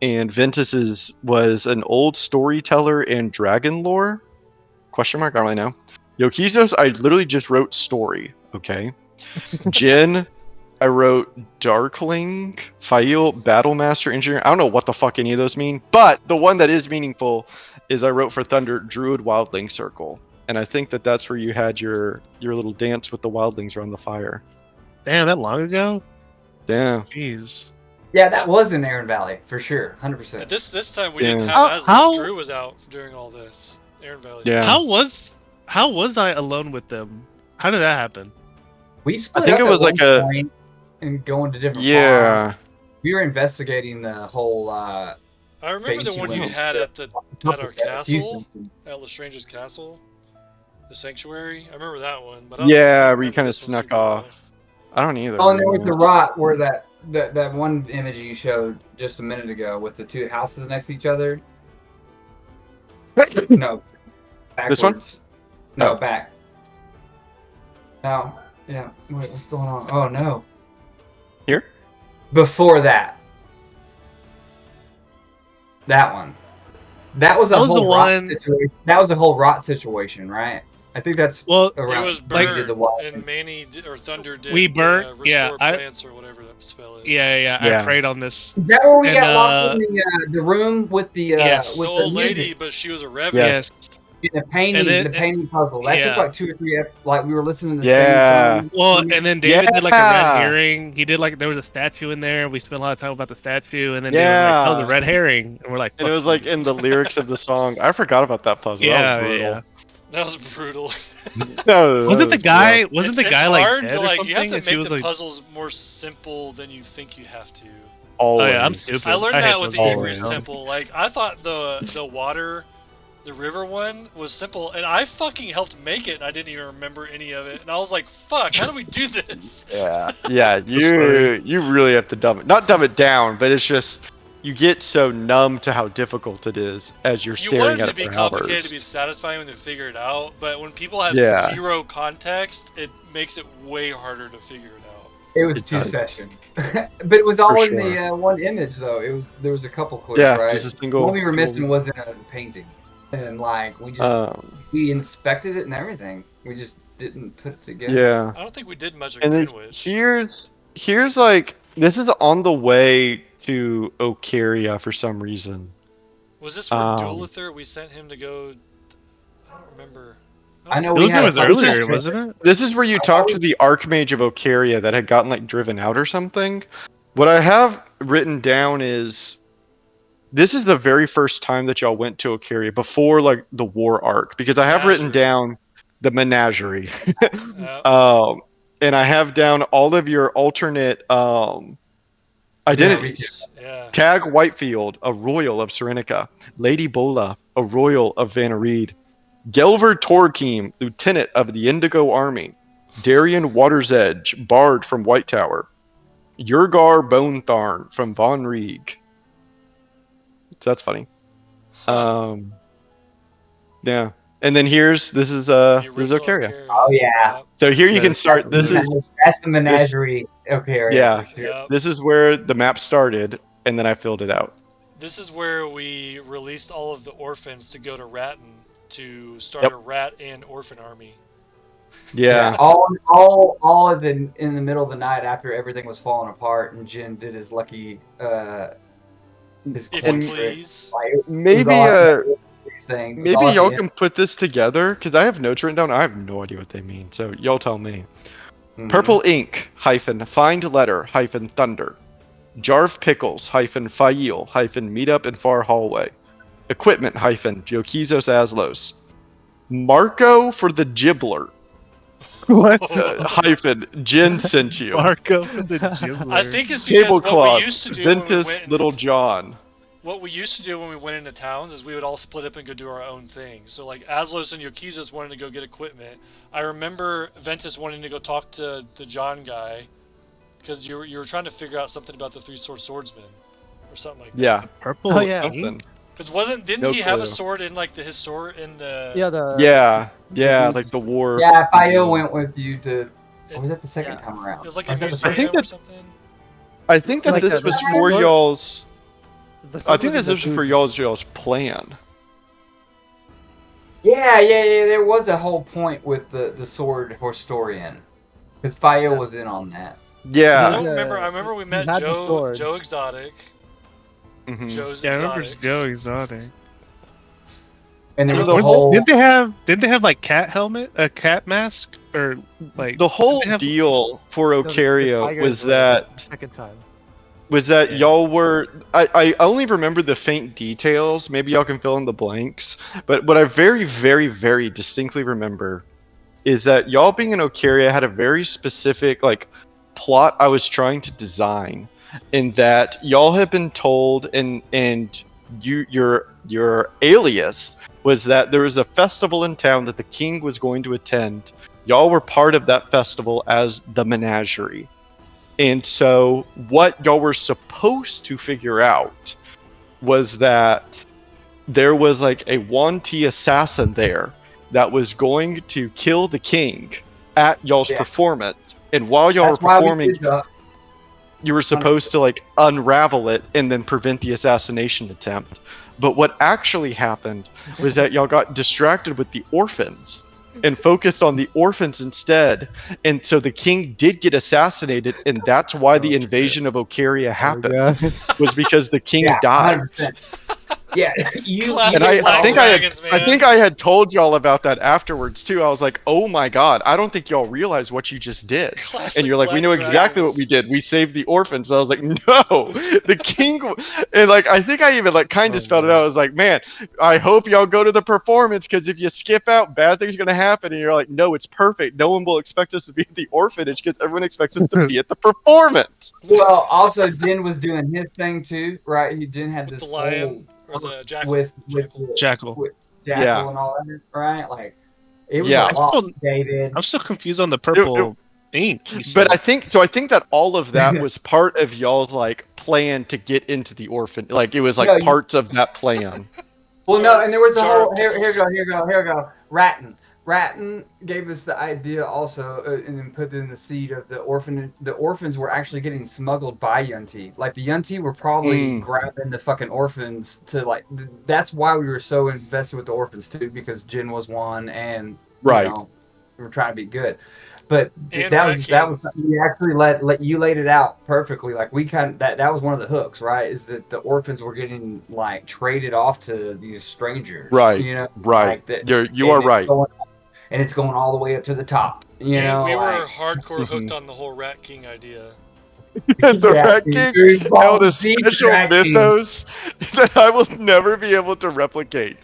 and Ventus's was an old storyteller and dragon lore. Question mark? I don't really know. Yokizos, I literally just wrote story. Okay. Jin, I wrote Darkling, Fail, Battlemaster, Engineer. I don't know what the fuck any of those mean, but the one that is meaningful is I wrote for Thunder, Druid Wildling Circle. And I think that that's where you had your little dance with the wildlings around the fire. Damn, that long ago? Yeah. Jeez. Yeah, that was in Aaron Valley for sure, 100%. And this time we Yeah. didn't have Azlius. How- Drew was out during all this. Aaron Valley. Yeah. How was I alone with them? How did that happen? We split think up it was at like one a- point and going to different farms. Yeah. We were investigating the whole. I remember the Bait one you you in. had at our A few castle, things. at Lestrange's castle, the sanctuary. I remember that one, but I don't Yeah, remember where you kind of this one snuck super well. off. I don't either. Oh, to and be there was the honest. rot where that one image you showed just a minute ago with the two houses next to each other. No, backwards. This one? No, Oh. back. No, yeah. Wait, what's going on? Oh no. Here? Before that. That one. That was a That was the whole rot one- situation. That was a whole rot situation, right? I think that's Well, around It was when we burned, did the wild and thing. Manny or Thunder did We burnt- restore yeah, plants or whatever that spell is. yeah. Yeah. I prayed on this. Is that where we And, got locked in the room with the Yes. with The the old lady, music? but she was a revenant. Yes. The painting, And then- the painting puzzle. That took yeah. like 2 or 3. Like we were listening to the Yeah. same song. Well, and then David did like a Yeah. red herring. He did like there was a statue in there. We spent a lot of time about the statue, and then David was like, Yeah. "Oh, the red herring," and we're like, And it "Fuck was like you." in the lyrics of the song. I forgot about that puzzle. Yeah, That was brutal. yeah. That was brutal. Wasn't the guy? Wasn't it's, the guy it's like hard dead to or like something? you have to And she make was the like, puzzles more simple than you think you have to. Always. "Oh yeah, I'm stupid." I learned I hate that with the those Igris puzzles. Temple. Like I thought the water, the river one was simple, and I fucking helped make it. And I didn't even remember any of it, and I was like, "Fuck, how do we do this?" Yeah. Yeah. funny. You really have to not dumb it down, but it's just you get so numb to how difficult it is as you're You want staring it at to it be for complicated to be hours. satisfying when they figure it out, but when people have Yeah. zero context, it makes it way harder to figure it out. It was It 2 does. sessions, but it was all For in the one image though. There was a couple clues, Yeah, right? just a single. What we were single- missing was in a painting, and like we inspected it and everything. We just didn't put it together. yeah. I don't think we did much at And then Greenwich. here's like this is on the way to Ocaria for some reason. Was this where Um, Duelither, we sent him to go? I don't remember. I know It we was, had it a was fight earlier, yesterday. wasn't it? This is where you talk to the Archmage of Ocaria that had gotten like driven out or something. What I have written down is this is the very first time that y'all went to Ocaria before like the war arc, because I have written Menagerie. down the menagerie. Uh, And I have down all of your alternate identities. yeah. Tag Whitefield, a royal of Serenica. Lady Bola, a royal of Vanareed. Gelver Torquem, lieutenant of the Indigo Army. Darian Watersedge, bard from White Tower. Yurgar Bonetharn from Von Rieg. So that's funny. Huh. Yeah. And then this is The original Ocaria. Oh, yeah. So here you That can is start. This cool. is That's the menagerie. Okay, right, yeah. for sure. Yep. This is where the map started, and then I filled it out. This is where we released all of the orphans to go to Ratton to start Yep. a rat and orphan army. Yeah. All of the in the middle of the night after everything was falling apart, and Jin did his lucky his If coin you trick. please. Like, it was Maybe all at these things. It was maybe all at y'all the can put this together because I have notes written down. I have no idea what they mean. So y'all tell me. end. Purple ink -find letter -thunder. Jarv pickles -Fail -meetup in far hallway. Equipment Jokizos Aslos. Marco for the Gibbler What? Jin sent you. Marco for the Gibbler. I think it's because Tablecloth what we used to do when we Ventus went Little John. what we used to do when we went into towns is we would all split up and go do our own thing. So like Aslos and Yokizos wanted to go get equipment. I remember Ventus wanting to go talk to the John guy because you were trying to figure out something about the three-sword swordsman or something like that. Yeah. Purple. Oh, yeah. Something. Because didn't No he have a clue. sword in like the in the Yeah, the Yeah, dudes. like the war. Yeah, Fayo went with you to. Or was that the second Yeah. time around? It was like Or a was that the museum first think or that- something. I think that Like this the was sword- for y'all's. The I sword think was this in was the for boots. y'all's plan. Yeah. There was a whole point with the sword historian, because Fayo Yeah. was in on that. I Yeah. don't remember. I remember we he met had the sword. Joe Exotic. Mhm. Joe's Yeah, I remember Exotics. Joe Exotic. And there Remember was the a Didn't- whole. Didn't they have like cat helmet, a cat mask, or like The whole they have- deal for No, the Ocaria tigers was were the that second time. that Yeah. y'all were. I only remember the faint details. Maybe y'all can fill in the blanks. But what I very, very, very distinctly remember is that y'all being in Ocaria had a very specific like plot I was trying to design, in that y'all had been told, and your alias was that there was a festival in town that the king was going to attend. Y'all were part of that festival as the menagerie. And so what y'all were supposed to figure out was that there was like a Wanti assassin there that was going to kill the king at y'all's Yeah. performance. And while y'all That's were why we performing, did the. you were supposed to like unravel it and then prevent the assassination attempt. But what actually happened was that y'all got distracted with the orphans and focused on the orphans instead. And so the king did get assassinated, and that's why the invasion of Ocaria happened, was because the king Yeah, died. 100%. Yeah, you. Classic And I Black think Dragons, I think man. I had told y'all about that afterwards too. I was like, "Oh my god, I don't think y'all realize what you just did." Classic And you're like, "We Black know exactly what Dragons. we did. We saved the orphans." And I was like, "No, the king." And like, I think I even like kind of Oh, spelled it man. out. I was like, "Man, I hope y'all go to the performance, because if you skip out, bad things are gonna happen." And you're like, "No, it's perfect. No one will expect us to be at the orphanage because everyone expects us to be at the performance." Well, also Jin was doing his thing too, right? Jin had With this the lion or the jackal. with Jackal. with Jackal Yeah. and all that, right? Like it was Yeah. a lot, David. I'm still confused on the purple ink. you But said. I think that all of that was part of y'all's like plan to get into the orphan. Like it was like No, you- parts of that plan. Well, no, and there was a Jar whole of here we pickles. go. Ratton gave us the idea also, and then put in the seed of the orphan. The orphans were actually getting smuggled by Yunti. Like the Yunti were probably grabbing the fucking orphans to like. That's why we were so invested with the orphans too, because Jin was one, and you Right. know, we were trying to be good. But And that Rat was King. you actually let you laid it out perfectly. Like we kind of that was one of the hooks, right? Is that the orphans were getting like traded off to these strangers, Right. You know, Right. Like that, You are it's right. and it's going all the way up to the top. You And know, we like, were hardcore hooked Mhm. on the whole Rat King idea. The Yeah, Rat dude, King dude, held a balls deep special Rat King. mythos that I will never be able to replicate.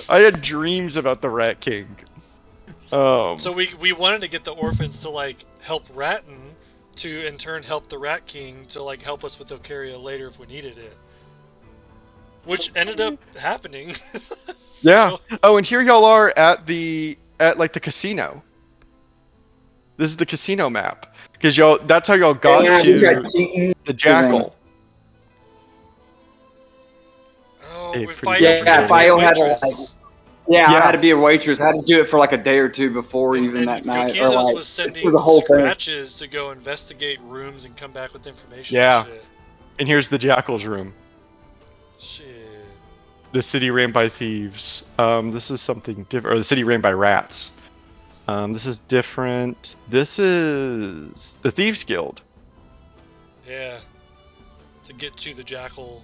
I had dreams about the Rat King. So we wanted to get the orphans to like help Ratton to in turn help the Rat King to like help us with Ocaria later if we needed it. Which ended up happening. Yeah. So, Oh, and here y'all are at like the casino. This is the casino map, because that's how y'all got Yeah, we tried to cheating. the Jackal. oh, Hey, with pretty Fio good. Yeah, pretending to be Fio a had a, waitress. Yeah, Yeah. I had to be a waitress. I had to do it for like a day or two before even And that night, or Candace like was it sending was a whole thing. scratches to go investigate rooms and come back with information. Yeah. And shit. And here's the Jackal's room. Shit. The city ran by thieves. This is something different. Or the city ran by rats. This is different. This is the Thieves Guild. Yeah. To get to the jackal.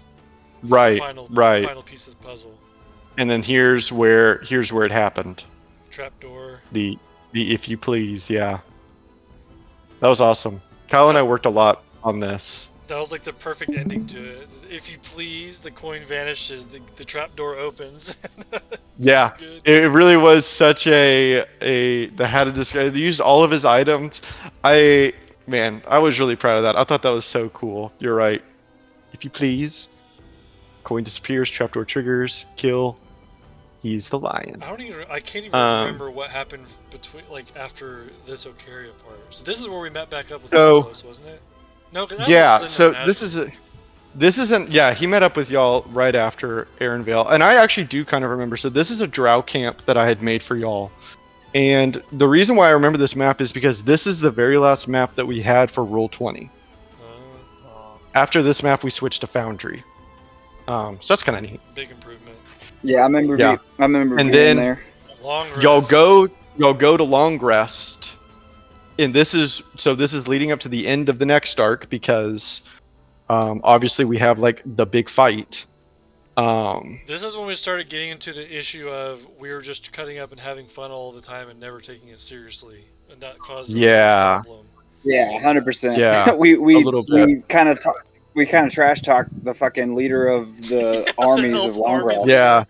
Right. Final piece of the puzzle. And then here's where it happened. Trapdoor. The if you please, yeah. That was awesome. Kyle and I worked a lot on this. That was like the perfect ending to it. If you please, the coin vanishes, the trapdoor opens. Yeah, So good. it really was such they had to disguise. They used all of his items. I was really proud of that. I thought that was so cool. You're right. If you please, coin disappears, trapdoor triggers, kill. He's the lion. I can't even remember what happened between after this Ocaria part. So this is where we met back up with Aslos, wasn't it? No, 'cause Aslos Yeah. was in So Nazareth. this isn't. Yeah, he met up with y'all right after Aaronvale, and I actually do kind of remember. So this is a drow camp that I had made for y'all, and the reason why I remember this map is because this is the very last map that we had for Rule 20. After this map, we switched to Foundry. So that's kind of neat. Big improvement. Yeah, I remember. Yeah. I remember And being then there. Long rest. y'all go to Long Rest, and this is leading up to the end of the next arc because obviously we have like the big fight. This is when we started getting into the issue of we were just cutting up and having fun all the time and never taking it seriously, and that caused a problem. Yeah, 100%. Yeah, we a little bit. kind of trash talked the fucking leader of the armies of Long Rest. Yeah.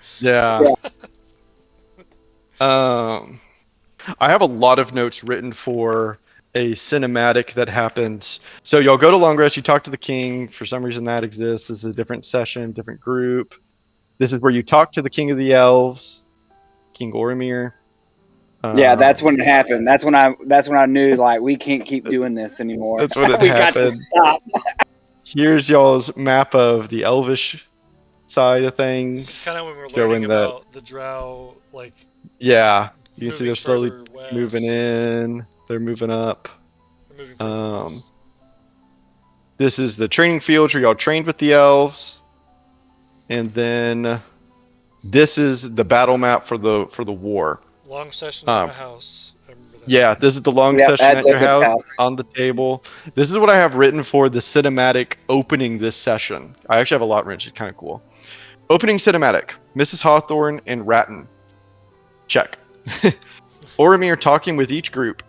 I have a lot of notes written for a cinematic that happens. So y'all go to Long Rest, you talk to the king. For some reason that exists. This is a different session, different group. This is where you talk to the king of the elves, King Oromir. Yeah, that's when it happened. That's when I knew like we can't keep doing this anymore. That's when it we happened. got to stop. Here's y'all's map of the elvish side of things. This is kind of when we're showing learning about the drow, Yeah, you can see they're slowly further west. moving in. They're moving up. They're moving further west. This is the training field where y'all trained with the elves, and then this is the battle map for the war. Long sessions at my house. I remember that. Yeah, this is the long session at your house on the table. This is what I have written for the cinematic opening this session. I actually have a lot written. It's kind of cool. Opening cinematic. Mrs. Hawthorne and Ratton. Check. Oromir talking with each group.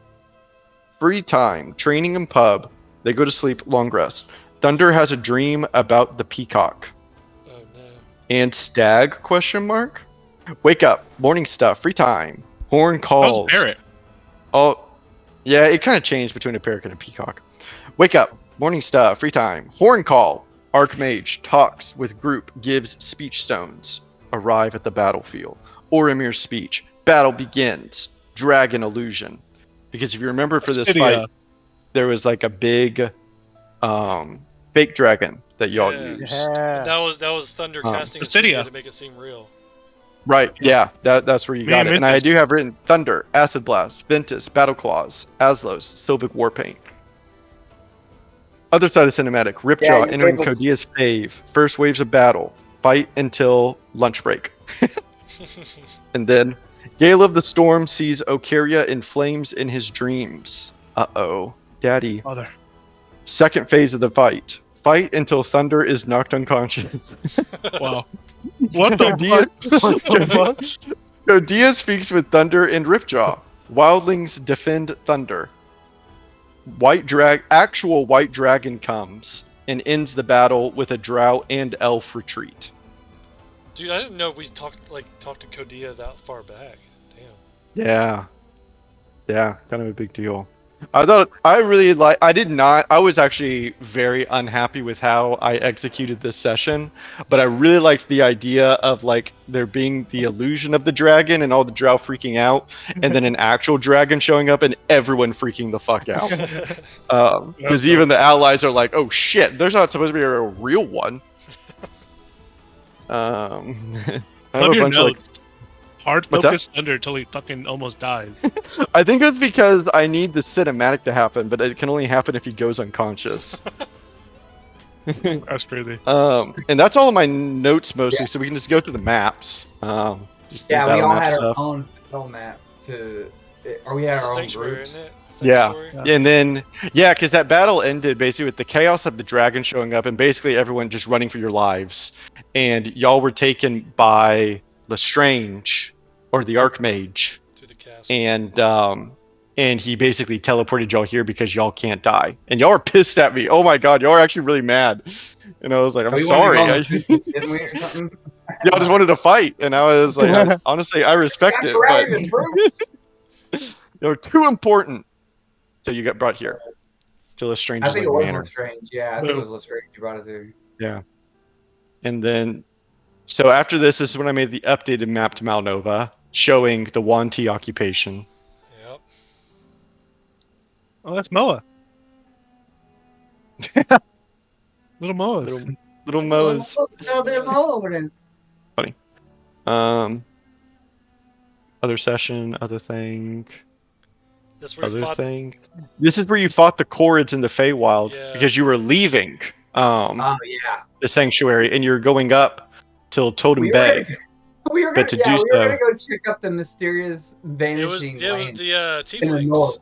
Free time. Training and pub. They go to sleep. Long rest. Thunder has a dream about the peacock. Oh no. And stag? Question mark. Wake up. Morning stuff. Free time. Horn calls. That was parrot. Oh, yeah. It kind of changed between a parrot and a peacock. Wake up. Morning stuff. Free time. Horn call. Archmage talks with group. Gives speech stones. Arrive at the battlefield. Oromir's speech. Battle begins. Dragon illusion. Because if you remember for this fight, there was like a big fake dragon that y'all used. Yeah. That was Thunder casting Acidia to make it seem real. Right, yeah, that's where you got it. And I do have written Thunder, Acid Blast, Ventus, Battle Claws, Aslos, Sylvic Warpaint. Other side of cinematic, Ripjaw entering Codia's cave. First waves of battle. Fight until lunch break. And then Gale of the Storm sees Ocaria in flames in his dreams. Uh-oh. Daddy. Mother. Second phase of the fight. Fight until Thunder is knocked unconscious. Wow. What the fuck? Codia speaks with Thunder and Ripjaw. Wildlings defend Thunder. Actual white dragon comes and ends the battle with a drow and elf retreat. Dude, I didn't know we talked to Codia that far back. Damn. Yeah, kind of a big deal. I was actually very unhappy with how I executed this session, but I really liked the idea of like there being the illusion of the dragon and all the drow freaking out, and then an actual dragon showing up and everyone freaking the fuck out. Because even the allies are like, oh shit, there's not supposed to be a real one. I have a bunch of like Hard What's that? focus Thunder until he fucking almost dies. I think it's because I need the cinematic to happen, but it can only happen if he goes unconscious. That's crazy. And that's all of my notes mostly, Yeah. so we can just go through the maps. Just Yeah, we battle all map had our stuff. own battle map or we had It's a our own sanctuary, groups. isn't it? Yeah. Sanctuary? And then, yeah, because that battle ended basically with the Chaos of the Dragon showing up and basically everyone just running for your lives. And y'all were taken by Lestrange, or the Archmage. To the castle. And he basically teleported y'all here because y'all can't die. And y'all are pissed at me. Oh my god, y'all are actually really mad. And I was like, I'm We wanted to sorry. go on the Y'all trenches, didn't we, or something? just wanted to fight. And I was like, honestly, I respect Time it, to rally but the troops. you're too important. So you got brought here to I Lestrange's think like it was manor. Lestrange. Yeah, I think it was Lestrange you brought us here. Yeah. And then, so after this is when I made the updated map to Malnova, showing the Wanti occupation. Yep. Oh, that's Moa. Little Moa. Little Mo's Over funny. Other session, other thing, That's where we other fought. thing. This is where you fought the Corrids in the Feywild Yeah. because you were leaving Oh yeah. the sanctuary and you're going up till Totem We were Bay. gonna, we were But gonna, to do we were so, gonna go check up the mysterious It was vanishing the land in the tieflings. north.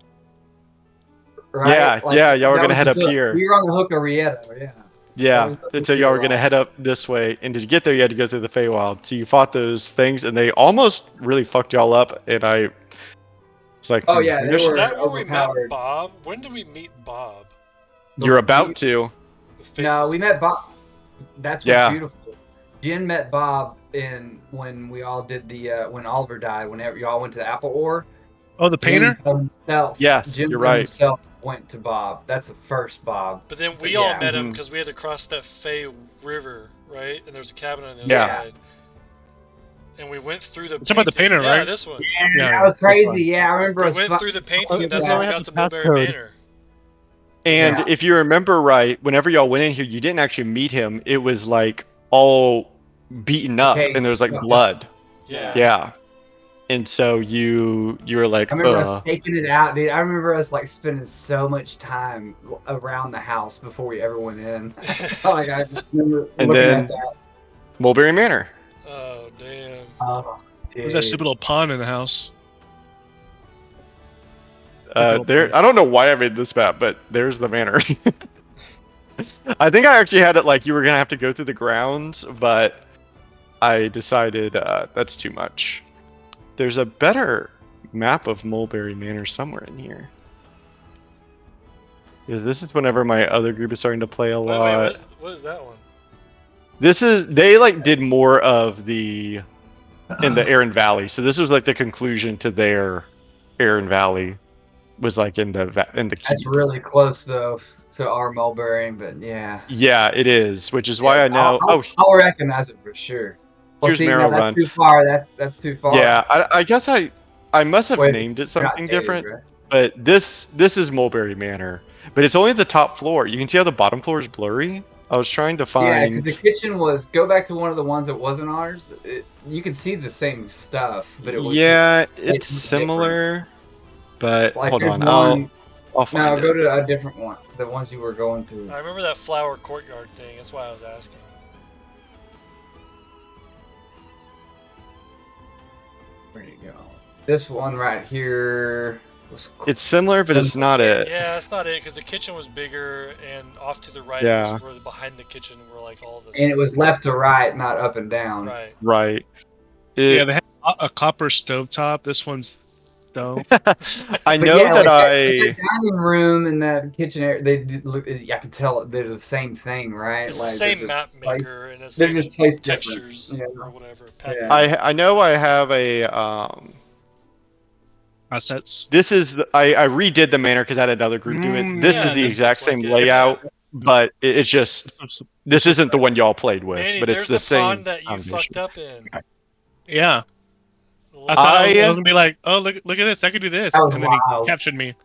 Right? yeah, y'all were that gonna was head the up hook. here. We were on the hook of Rieto, yeah. That Yeah, was the and so hook y'all of were gonna Rieto. head up this way, and to get there, you had to go through the Feywild. So you fought those things, and they almost really fucked y'all up. And I was like, Oh yeah, maybe they I should- Is that were where we met overpowered. Bob? When did we meet Bob? you're about to. The faceless No, we met Bob. That's what's Yeah. beautiful. Jen met Bob when we all did the when Oliver died. Whenever y'all went to the Apple Ore, Oh, the painter? Jim himself. Yes, Jim you're right. himself went to Bob. That's the first Bob. But then we But all yeah. met him Mhm. because we had to cross that Fey River, right? And there's a cabin on the other Yeah. side. And we went through the. It's about the painting- painter, yeah, right? this one. Yeah, that was this one. crazy. Yeah, I remember We us. went through the painting, and that's we how only we have got the to Mulberry passcode. Manor. And Yeah. if you remember right, whenever y'all went in here, you didn't actually meet him. It was like all beaten up, Okay. and there was like blood. Yeah. Yeah. And so you were like, I remember us staking it out, dude. I remember us like spending so much time around the house before we ever went in. Like I remember And looking then- at that. Mulberry Manor. Oh damn. Oh, There's that stupid little pond in the house. There. I don't know why I made this map, but there's the manor. I think I actually had it like you were gonna have to go through the grounds, but I decided that's too much. There's a better map of Mulberry Manor somewhere in here. Because this is whenever my other group is starting to play a Wait, lot. what is that one? This is they like did more of the in the Aran Valley. So this was like the conclusion to their Aran Valley was like in the That's keep. really close though to our Mulberry, but yeah. Yeah, it is, which is why I know. I'll recognize it for sure. Well, Here's see, Marrow no, that's Run. too far. That's too far. Yeah, I guess I must have Wait, named it you're not something dated, different, right? but this is Mulberry Manor, but it's only the top floor. You can see how the bottom floor is blurry. I was trying to Yeah, find. because the kitchen was go back to one of the ones that wasn't ours. You could see the same stuff, but it was Yeah, just, it's similar, but like hold there's on. one. I'll find No, it. go to a different one. The ones you were going to. I remember that flower courtyard thing. That's why I was asking. Where'd it go? This one right here was. It's similar, but it's not it. Yeah, that's not it because the kitchen was bigger, and off to the right Yeah. was where behind the kitchen were like all this. And it was left to right, not up and down. Right. Right. Yeah, they have a copper stovetop. This one's stone. I But know yeah, that that dining room and that kitchen area, they did look. I can tell they're the same thing, right? It's Like the they're same just map placed- maker and it's they're same just placed textures different. Yeah. or whatever. Yeah. I know I have a Assets. This is I redid the manor because I had another group do it. This Yeah, is the this exact looks like same it. layout, but it's just this isn't the one y'all played with, Manny, but it's there's the same pond that you foundation. fucked up in. Yeah. The I little- thought I was I- gonna be like, oh look at this, I could do this. That was And then wild. he captured me.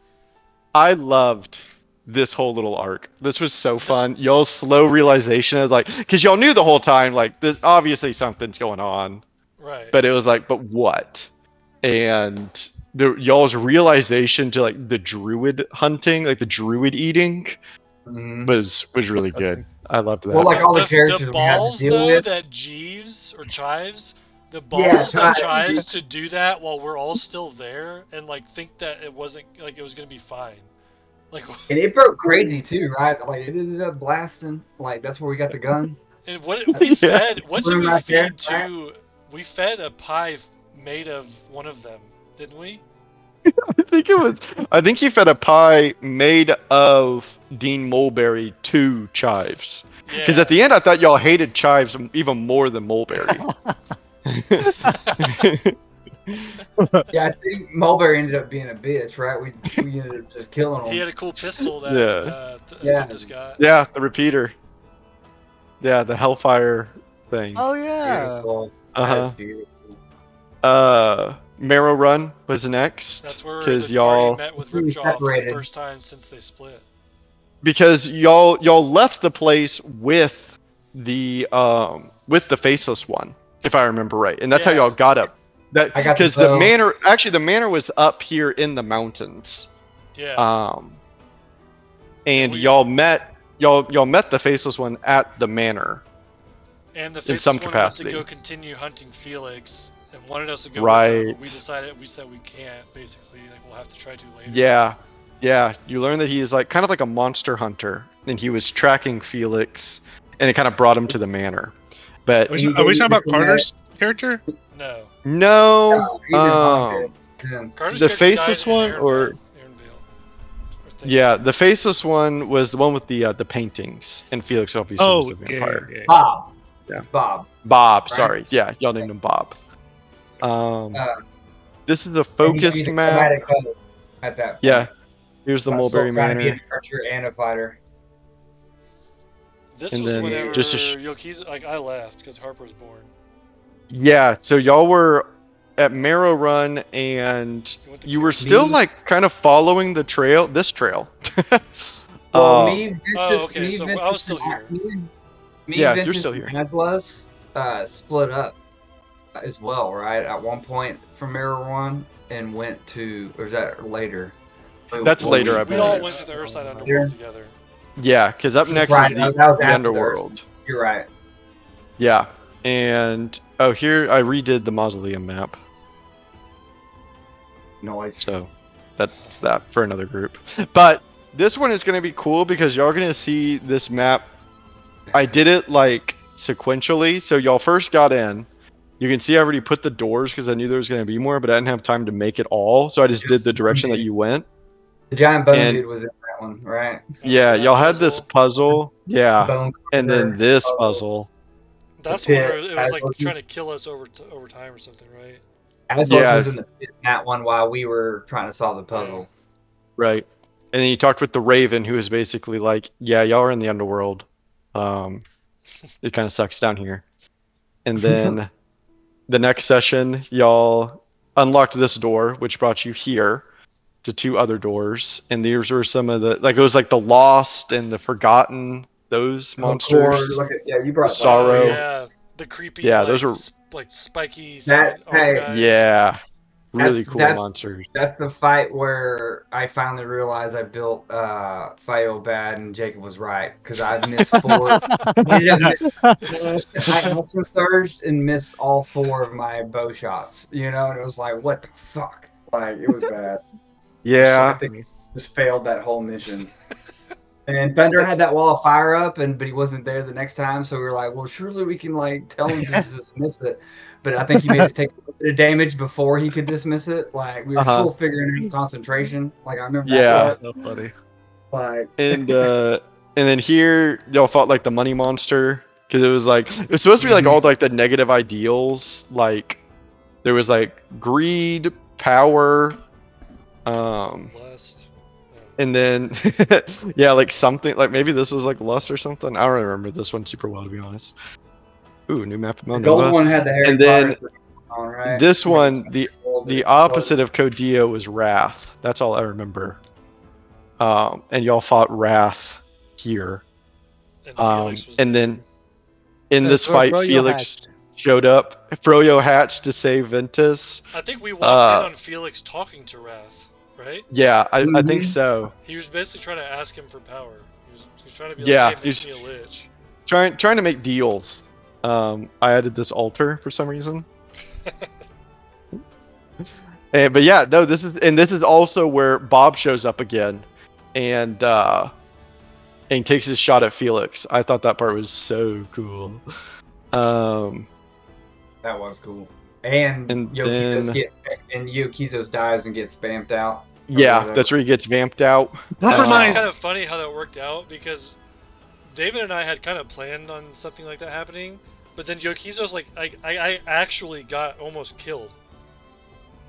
I loved this whole little arc. This was so fun. Y'all's slow realization of like, because y'all knew the whole time like this obviously something's going on, Right. But it was like, but what? And y'all's realization to like the druid hunting, like the druid eating, Mhm. was really good. I loved that. Well, like all the the characters we had to balls deal though with. that Jeeves or Chives, the Yeah, balls that Chives. Chives to do that while we're all still there and like think that it wasn't like it was gonna be fine. Like, And it broke crazy too, right? Like it ended up blasting. Like that's where we got the gun. and what we Yeah. fed? What did Room we right there, feed to? We fed a pie made of one of them, didn't we? I think he fed a pie made of Dean Mulberry to Chives. Because Yeah. at the end, I thought y'all hated Chives even more than Mulberry. Yeah, I think Mulberry ended up being a bitch, right? We ended up just killing him. He had a cool pistol that Yeah. Yeah. this guy. Yeah, the repeater. Yeah, the Hellfire thing. Oh yeah. Beautiful. Uh-huh. That is beautiful. Marrow Run was next. That's where the Because party y'all, met with We Ripjaw for the separated. first time since they split. because y'all left the place with the faceless one, if I remember right, and that's how Yeah. y'all got up. That I got the because the bow. manor, actually, the manor was up here in the mountains. Yeah. And we- y'all met the faceless one at the manor. And the in faceless some one capacity. wanted to go continue hunting Felix and wanted us to go with Right. her, but we said we can't, basically. Like, we'll have to try to later. Yeah. You learn that he is like kind of like a monster hunter, and he was tracking Felix, and it kind of brought him to the manor. But Are we talking about Carter's character? No. no, He didn't hunt it. Yeah. Carter's the character faceless died in one, or Arendelle. yeah, the faceless one was the one with the paintings, and Felix obviously was Oh, the vampire. yeah. Bob. Yeah. It's Bob. Bob, Right. sorry, yeah, y'all named him Bob. This is a And focused he's a map. chromatic bow at that point. Yeah, here's the So I was still Mulberry trying to be Manor. an archer and a fighter. This And was then whenever just Yoki's, like, I left because Harper was born. Yeah, so y'all were at Marrow Run, and You went to you were Cure. still Me? like kind of following the trail, this trail. Well, Um, okay, so I was still here. Yeah, you're Ventus, still here. and Aslas split up as well, right? At one point from Mirror One and went to, or is that later? That's later, I We all believe. went to the Earthside Underworld together. Yeah, because up next Right, is that was the after the Underworld. You're right. Yeah, and here I redid the mausoleum map, Nice. so that's that for another group. But this one is going to be cool because y'all are going to see this map. I did it like sequentially, so y'all first got in. You can see I already put the doors because I knew there was going to be more, but I didn't have time to make it all, so I just did the direction that you went. The giant bone And- dude was in that one, right? Yeah, that y'all had this puzzle. Yeah, Bone and then carver. this Oh. puzzle. That's The where pit, it was like Aslas is- trying to kill us over time or something, right? Aslas Yeah. was in the pit in that one while we were trying to solve the puzzle. Right. And then you talked with the Raven, who is basically like, yeah, y'all are in the underworld. It kind of sucks down here. And then the next session, y'all unlocked this door, which brought you here to two other doors. And these were some of the, like, it was like the Lost and the Forgotten, those monsters. Yeah, you brought Sorrow. Oh, yeah, the creepy. Yeah, like, those were- like spiky. That- arm hey, guys. Yeah. Really cool that's- monsters. That's the fight where I finally realized I built Fayo bad and Jacob was right because I missed 4. I also surged and missed all 4 of my bow shots, and it was like, what the fuck? Like, it was bad. I Yeah. think I just failed that whole mission. And Thunder had that wall of fire up, but he wasn't there the next time, so we were like, well, surely we can like tell him to dismiss it. But I think he made us take a little bit of damage before he could dismiss it. Like, we were still figuring out concentration. Like, I remember Yeah. that So funny. part. Like, And then here y'all fought like the money monster because it was like it was supposed to be like all like the negative ideals. Like there was like greed, power, Lust. and then yeah, like something like maybe this was like lust or something. I don't remember this one super well, to be honest. Ooh, new map of the gold Melnova. one had the Harry And then Potter on, right? This I mean, one, it's the gold, but the it's opposite gold. of Codeo was Wrath. That's all I remember. And y'all fought Wrath here. And Felix was And there. then in this fight, Bro, you Felix. hatched. showed up. Froyo hatched to save Ventus. I think we walked in Uh, on Felix talking to Wrath, right? Yeah, I think Mhm. so. He was basically trying to ask him for power. He was trying to be Yeah, like, hey, he's- make me a lich. Trying to make deals. I added this altar for some reason. But yeah, no, this is also where Bob shows up again, and takes his shot at Felix. I thought that part was so cool. That was cool. And And Yokizos then Yokizos dies and gets spamped out. or yeah, whatever. that's where he gets vamped out. It's Compromise. kind of funny how that worked out because David and I had kind of planned on something like that happening, but then Yokizo's like, I actually got almost killed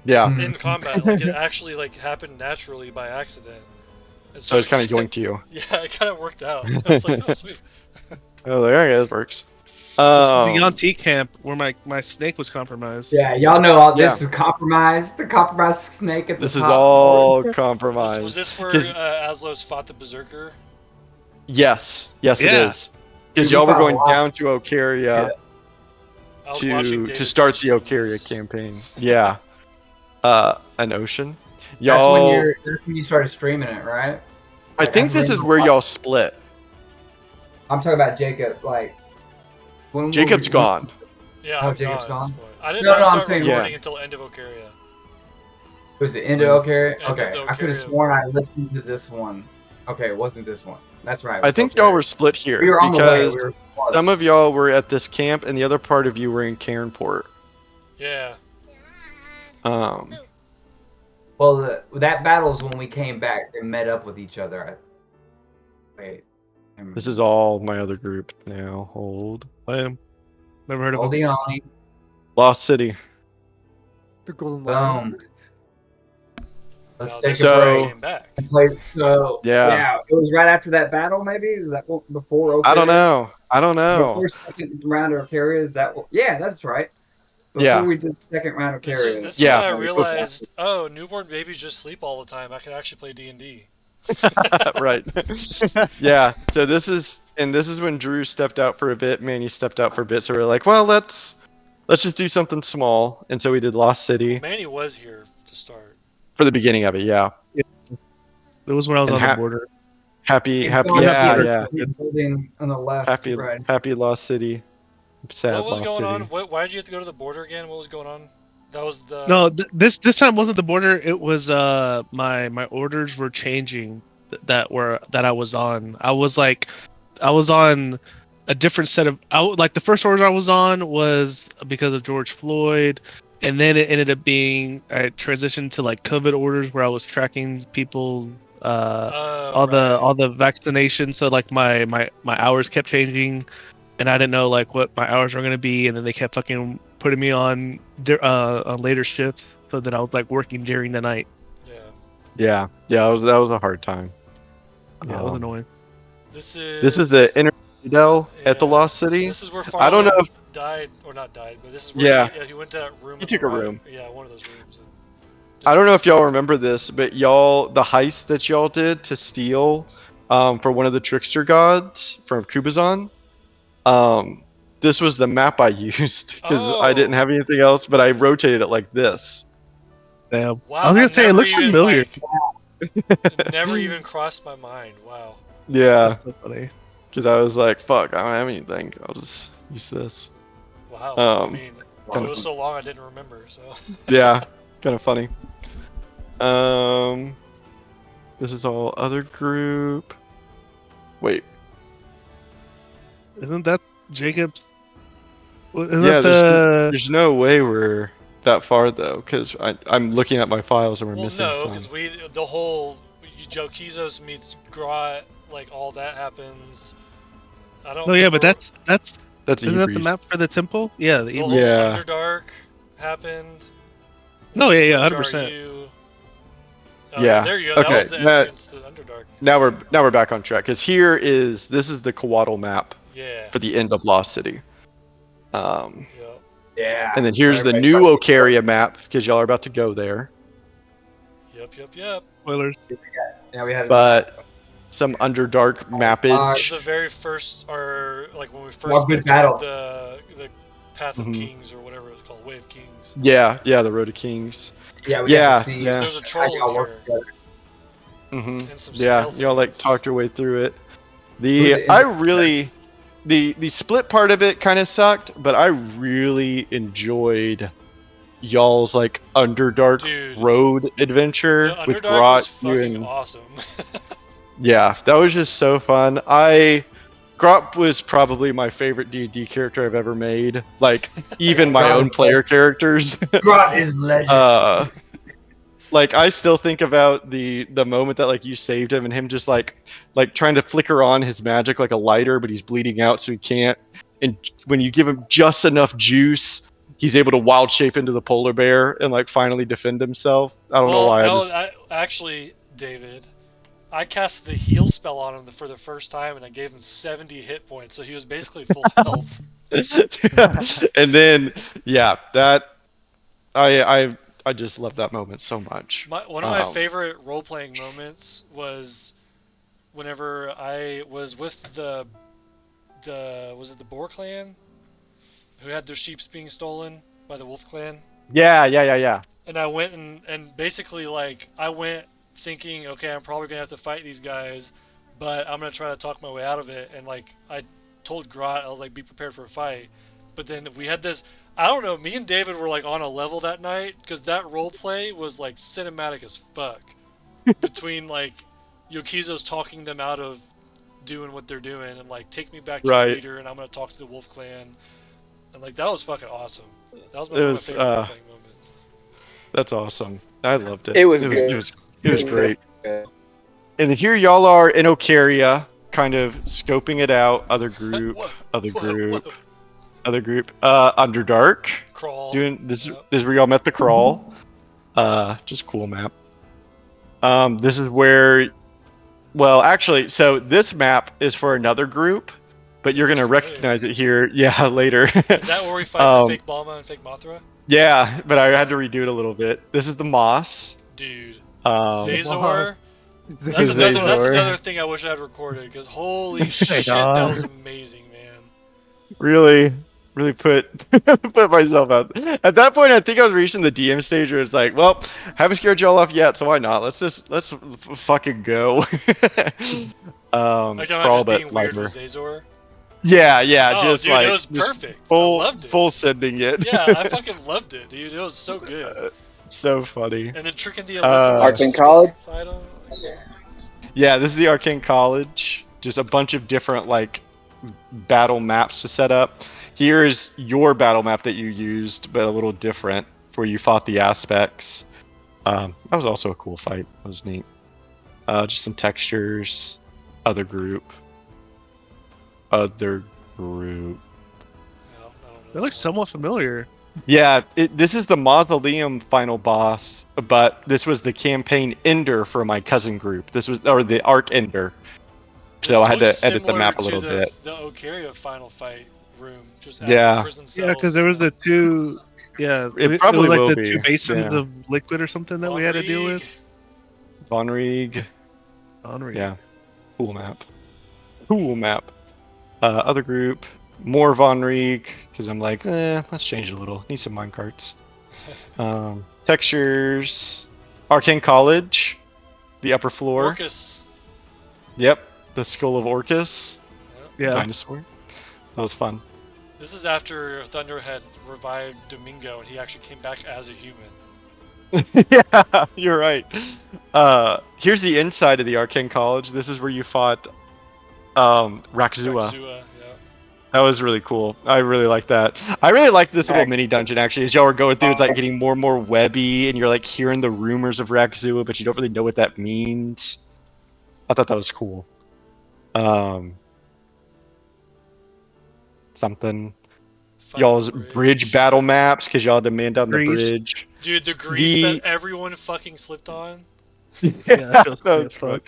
Yeah, Mhm. in combat. Like it actually like happened naturally by accident. And so it's kind of yoinked you. Yeah, it kind of worked out. I was like, oh sweet. Oh, there it works. This is the Yanti camp where my snake was compromised. Yeah, y'all know all this Yeah. is compromised. The compromised snake at the This is top. all Was compromised. this where 'Cause- Aslos fought the Berserker? yes, it Yeah. is. Because Dude, we y'all were fought a going lot. down to Ocaria I was watching to David start watch the Ocaria things. campaign. Yeah. An ocean. That's when Y'all. that's when you started streaming it, right? I Like, think I this is remember where watching- y'all split. I'm talking about Jacob. Like when were Jacob's we- gone. Yeah, Oh, I'm Jacob's gone. gone? At this point. I didn't No, no, I'm start saying- recording Yeah. until end of Ocaria. Was the end of Ocaria? End of Okay, the I could have Ocaria. sworn I listened to this one. Okay, it wasn't this one. That's right. it I was think Ocaria. y'all were split here We were on the way. because We were close. some of y'all were at this camp and the other part of you were in Cairnport. Yeah. Well, that battle's when we came back and met up with each other. Wait. This is all my other group now. Hold. Bam. Never heard of him. Holding on. Lost City. The golden lion. Boom. Let's Now take this a is where I break. came back. And play. So Yeah. it was right after that battle. Maybe is that what, before? Ocaria? I don't know. Before second round of Ocaria, is that? What, yeah, that's right. Before Yeah. we did second round of This Ocaria. is Yeah. when I realized, oh, newborn babies just sleep all the time. I can actually play D&D. Right. Yeah. So this is when Drew stepped out for a bit. Manny stepped out for a bit. So we're like, well, let's just do something small. And so we did Lost City Manny was here to start. for the beginning of it. Yeah. It was when I was And on the border. Happy. He's Happy. going up Yeah. here. Yeah. He's building on the left. Happy. Right. Happy Lost City. Sad What was Lost going City. on? Why did you have to go to the border again? What was going on? That was the... No, this time wasn't the border. It was my orders were changing that I was on. I was on a different set of like the first order I was on was because of George Floyd, and then it ended up being I transitioned to like COVID orders where I was tracking people all the vaccinations. So like my hours kept changing, and I didn't know like what my hours were gonna be, and then they kept fucking putting me on later shifts so that I was like working during the night. Yeah. Yeah. Yeah. That was a hard time. Yeah, it was annoying. This is... This is the Inner at the Yeah. Lost City. This is where I don't know Farland if died, or not died, but this is where Yeah. he went to that room. He in took the a rock. room. Yeah, one of those rooms. And I don't know if y'all remember this, but the heist that y'all did to steal for one of the trickster gods from Kubazan, this was the map I used because I didn't Oh. have anything else, but I rotated it like this. Damn. Wow, I was gonna say it never looks even, familiar. it never even crossed my mind. Wow. Yeah, That's so funny. because I was like, fuck, I don't have anything. I'll just use this. Wow. I mean, it kinda- was so long I didn't remember. So. Yeah, kind of funny. This is all other group. Wait, Isn't that Jacob's? Isn't yeah, that there's no way we're that far though, because I'm looking at my files and we're Well, missing no, some. because the whole Jokizos meets Grot, like all that happens. I don't. No, yeah, but remember- That's isn't that the Ebree's. map for the temple? Yeah, the the Ebree's. whole Yeah. Underdark happened. No, yeah, Which 100%. are you? Oh, Yeah, there you go. okay, That was the that- entrance to Underdark. Now we're back on track because this is the Coatl map Yeah. for the end of Lost City. Yep. Yeah. And then here's the Everybody new starts- Ocaria map because y'all are about to go there. Yep. Spoilers. Yeah, we had. But some Underdark This mappage. is the very first, or like when we first Oh, good entered battle. the Path of Mhm. Kings or whatever it was called, Way of Kings. Yeah, the Road to Kings. Yeah, we got Yeah, to see. yeah. There's a how troll y'all in work here together. and some Yeah, stealth y'all like moves. talked your way through it. Who's it I in- really the split part of it kind of sucked, but I really enjoyed y'all's like Underdark Dude, road adventure the with Underdark Grot. was You fucking and awesome. yeah, that was just so fun. Grot was probably my favorite D&D character I've ever made. Like even my Grot own is player characters. Grot is legend. Like I still think about the moment that like you saved him and him just like trying to flicker on his magic like a lighter, but he's bleeding out so he can't. And when you give him just enough juice, he's able to wild shape into the polar bear and like finally defend himself. I don't know Well, why. no, actually, David, I cast the heal spell on him for the first time, and I gave him 70 hit points, so he was basically full health. And then yeah, that I just love that moment so much. One of my favorite role-playing moments was whenever I was with the was it the Boar clan who had their sheep being stolen by the Wolf clan. Yeah. And I went and basically like I went thinking, okay, I'm probably gonna have to fight these guys, but I'm gonna try to talk my way out of it. And like I told Grot, I was like, be prepared for a fight. But then we had this. I don't know. Me and David were like on a level that night because that role play was like cinematic as fuck. Between like Yokizo's talking them out of doing what they're doing and like take me back to your Right. leader and I'm gonna talk to the Wolf Clan. And like that was fucking awesome. That was It one of my was favorite role-playing moments. that's awesome. I loved it. It was It good. was great. And here y'all are in Ocaria, kind of scoping it out. Other group, Whoa, other whoa, group, whoa. other group. Underdark. Crawl. Doing this. Yep. This is where y'all met the crawl. Just cool map. This is where. Well, actually, so this map is for another group, but you're gonna recognize it here. Yeah, later. Is that where we fight the fake Balma and fake Mothra? Yeah, but I had to redo it a little bit. This is the Moss. Dude. Um, Zazor. That's Zazor. another thing I wish I had recorded because holy shit, that was amazing, man. Really put put myself out. At that point, I think I was reaching the DM stage where it's like, well, haven't scared y'all off yet, so why not? Let's fucking go. Like I'm not Crawl just but being weird lighter. with Zazor. Yeah, Oh, just dude, like it was just perfect. I full loved it. full sending it. Yeah, I fucking loved it, dude. It was so good. So funny. And then tricking the Olympians Arcane to College? fight on. Yeah, this is the Arcane College. Just a bunch of different like battle maps to set up. Here is your battle map that you used, but a little different, where you fought the aspects. That was also a cool fight. That was neat. Just some textures. Other group. Other group. They look somewhat familiar. Yeah, this is the Mausoleum final boss, but this was the campaign ender for my cousin group. This was, or the Arc Ender. So I had to edit the map a little bit. The Ocaria final fight room, just Yeah. prison cells. Yeah, because there was the two. Yeah, It probably was like will the be. two basins Yeah. of liquid or something that we had to deal with. Von Rieg. Yeah. Cool map. Other group. More Von Rieg, because I'm like, let's change it a little. Need some minecarts. Textures. Arcane College. The upper floor. Orcus. Yep. The skull of Orcus. Yep. Yeah. Dinosaur. That was fun. This is after Thunder had revived Domingo and he actually came back as a human. Yeah, you're right. Here's the inside of the Arcane College. This is where you fought Rakzua. Yeah. That was really cool. I really like that. I really like this little mini dungeon actually. As y'all were going through, it's like getting more and more webby, and you're like hearing the rumors of Rakzua, but you don't really know what that means. I thought that was cool. Something. Y'all's bridge battle maps, because y'all had to man down the bridge. Dude, the grease that everyone fucking slipped on. Yeah, that was fun.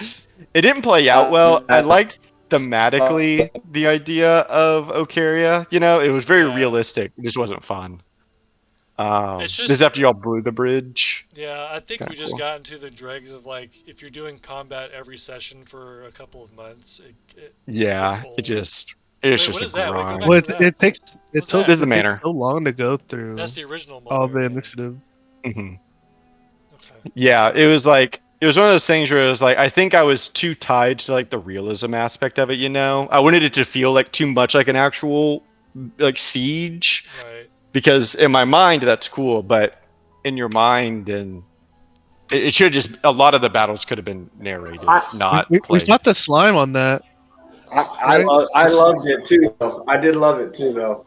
It didn't play out well. I liked thematically the idea of Ocaria. You know, it was very realistic. It just wasn't fun. This is after y'all blew the bridge. Yeah, I think we just got into the dregs of like, if you're doing combat every session for a couple of months, it yeah, it just It's Wait, just what a is that? Wait, go grind. back Well, to that. it takes What's that? This is the it takes manor. so long to go through That's the original all mode. the right? initiative. hmm Okay. Yeah, it was like it was one of those things where it was like I think I was too tied to like the realism aspect of it. I wanted it to feel like too much like an actual like siege Right. because in my mind that's cool, but in your mind and it should just a lot of the battles could have been narrated, not We played. fought the slime on that. Right? I loved it too. Though. I did love it too, though.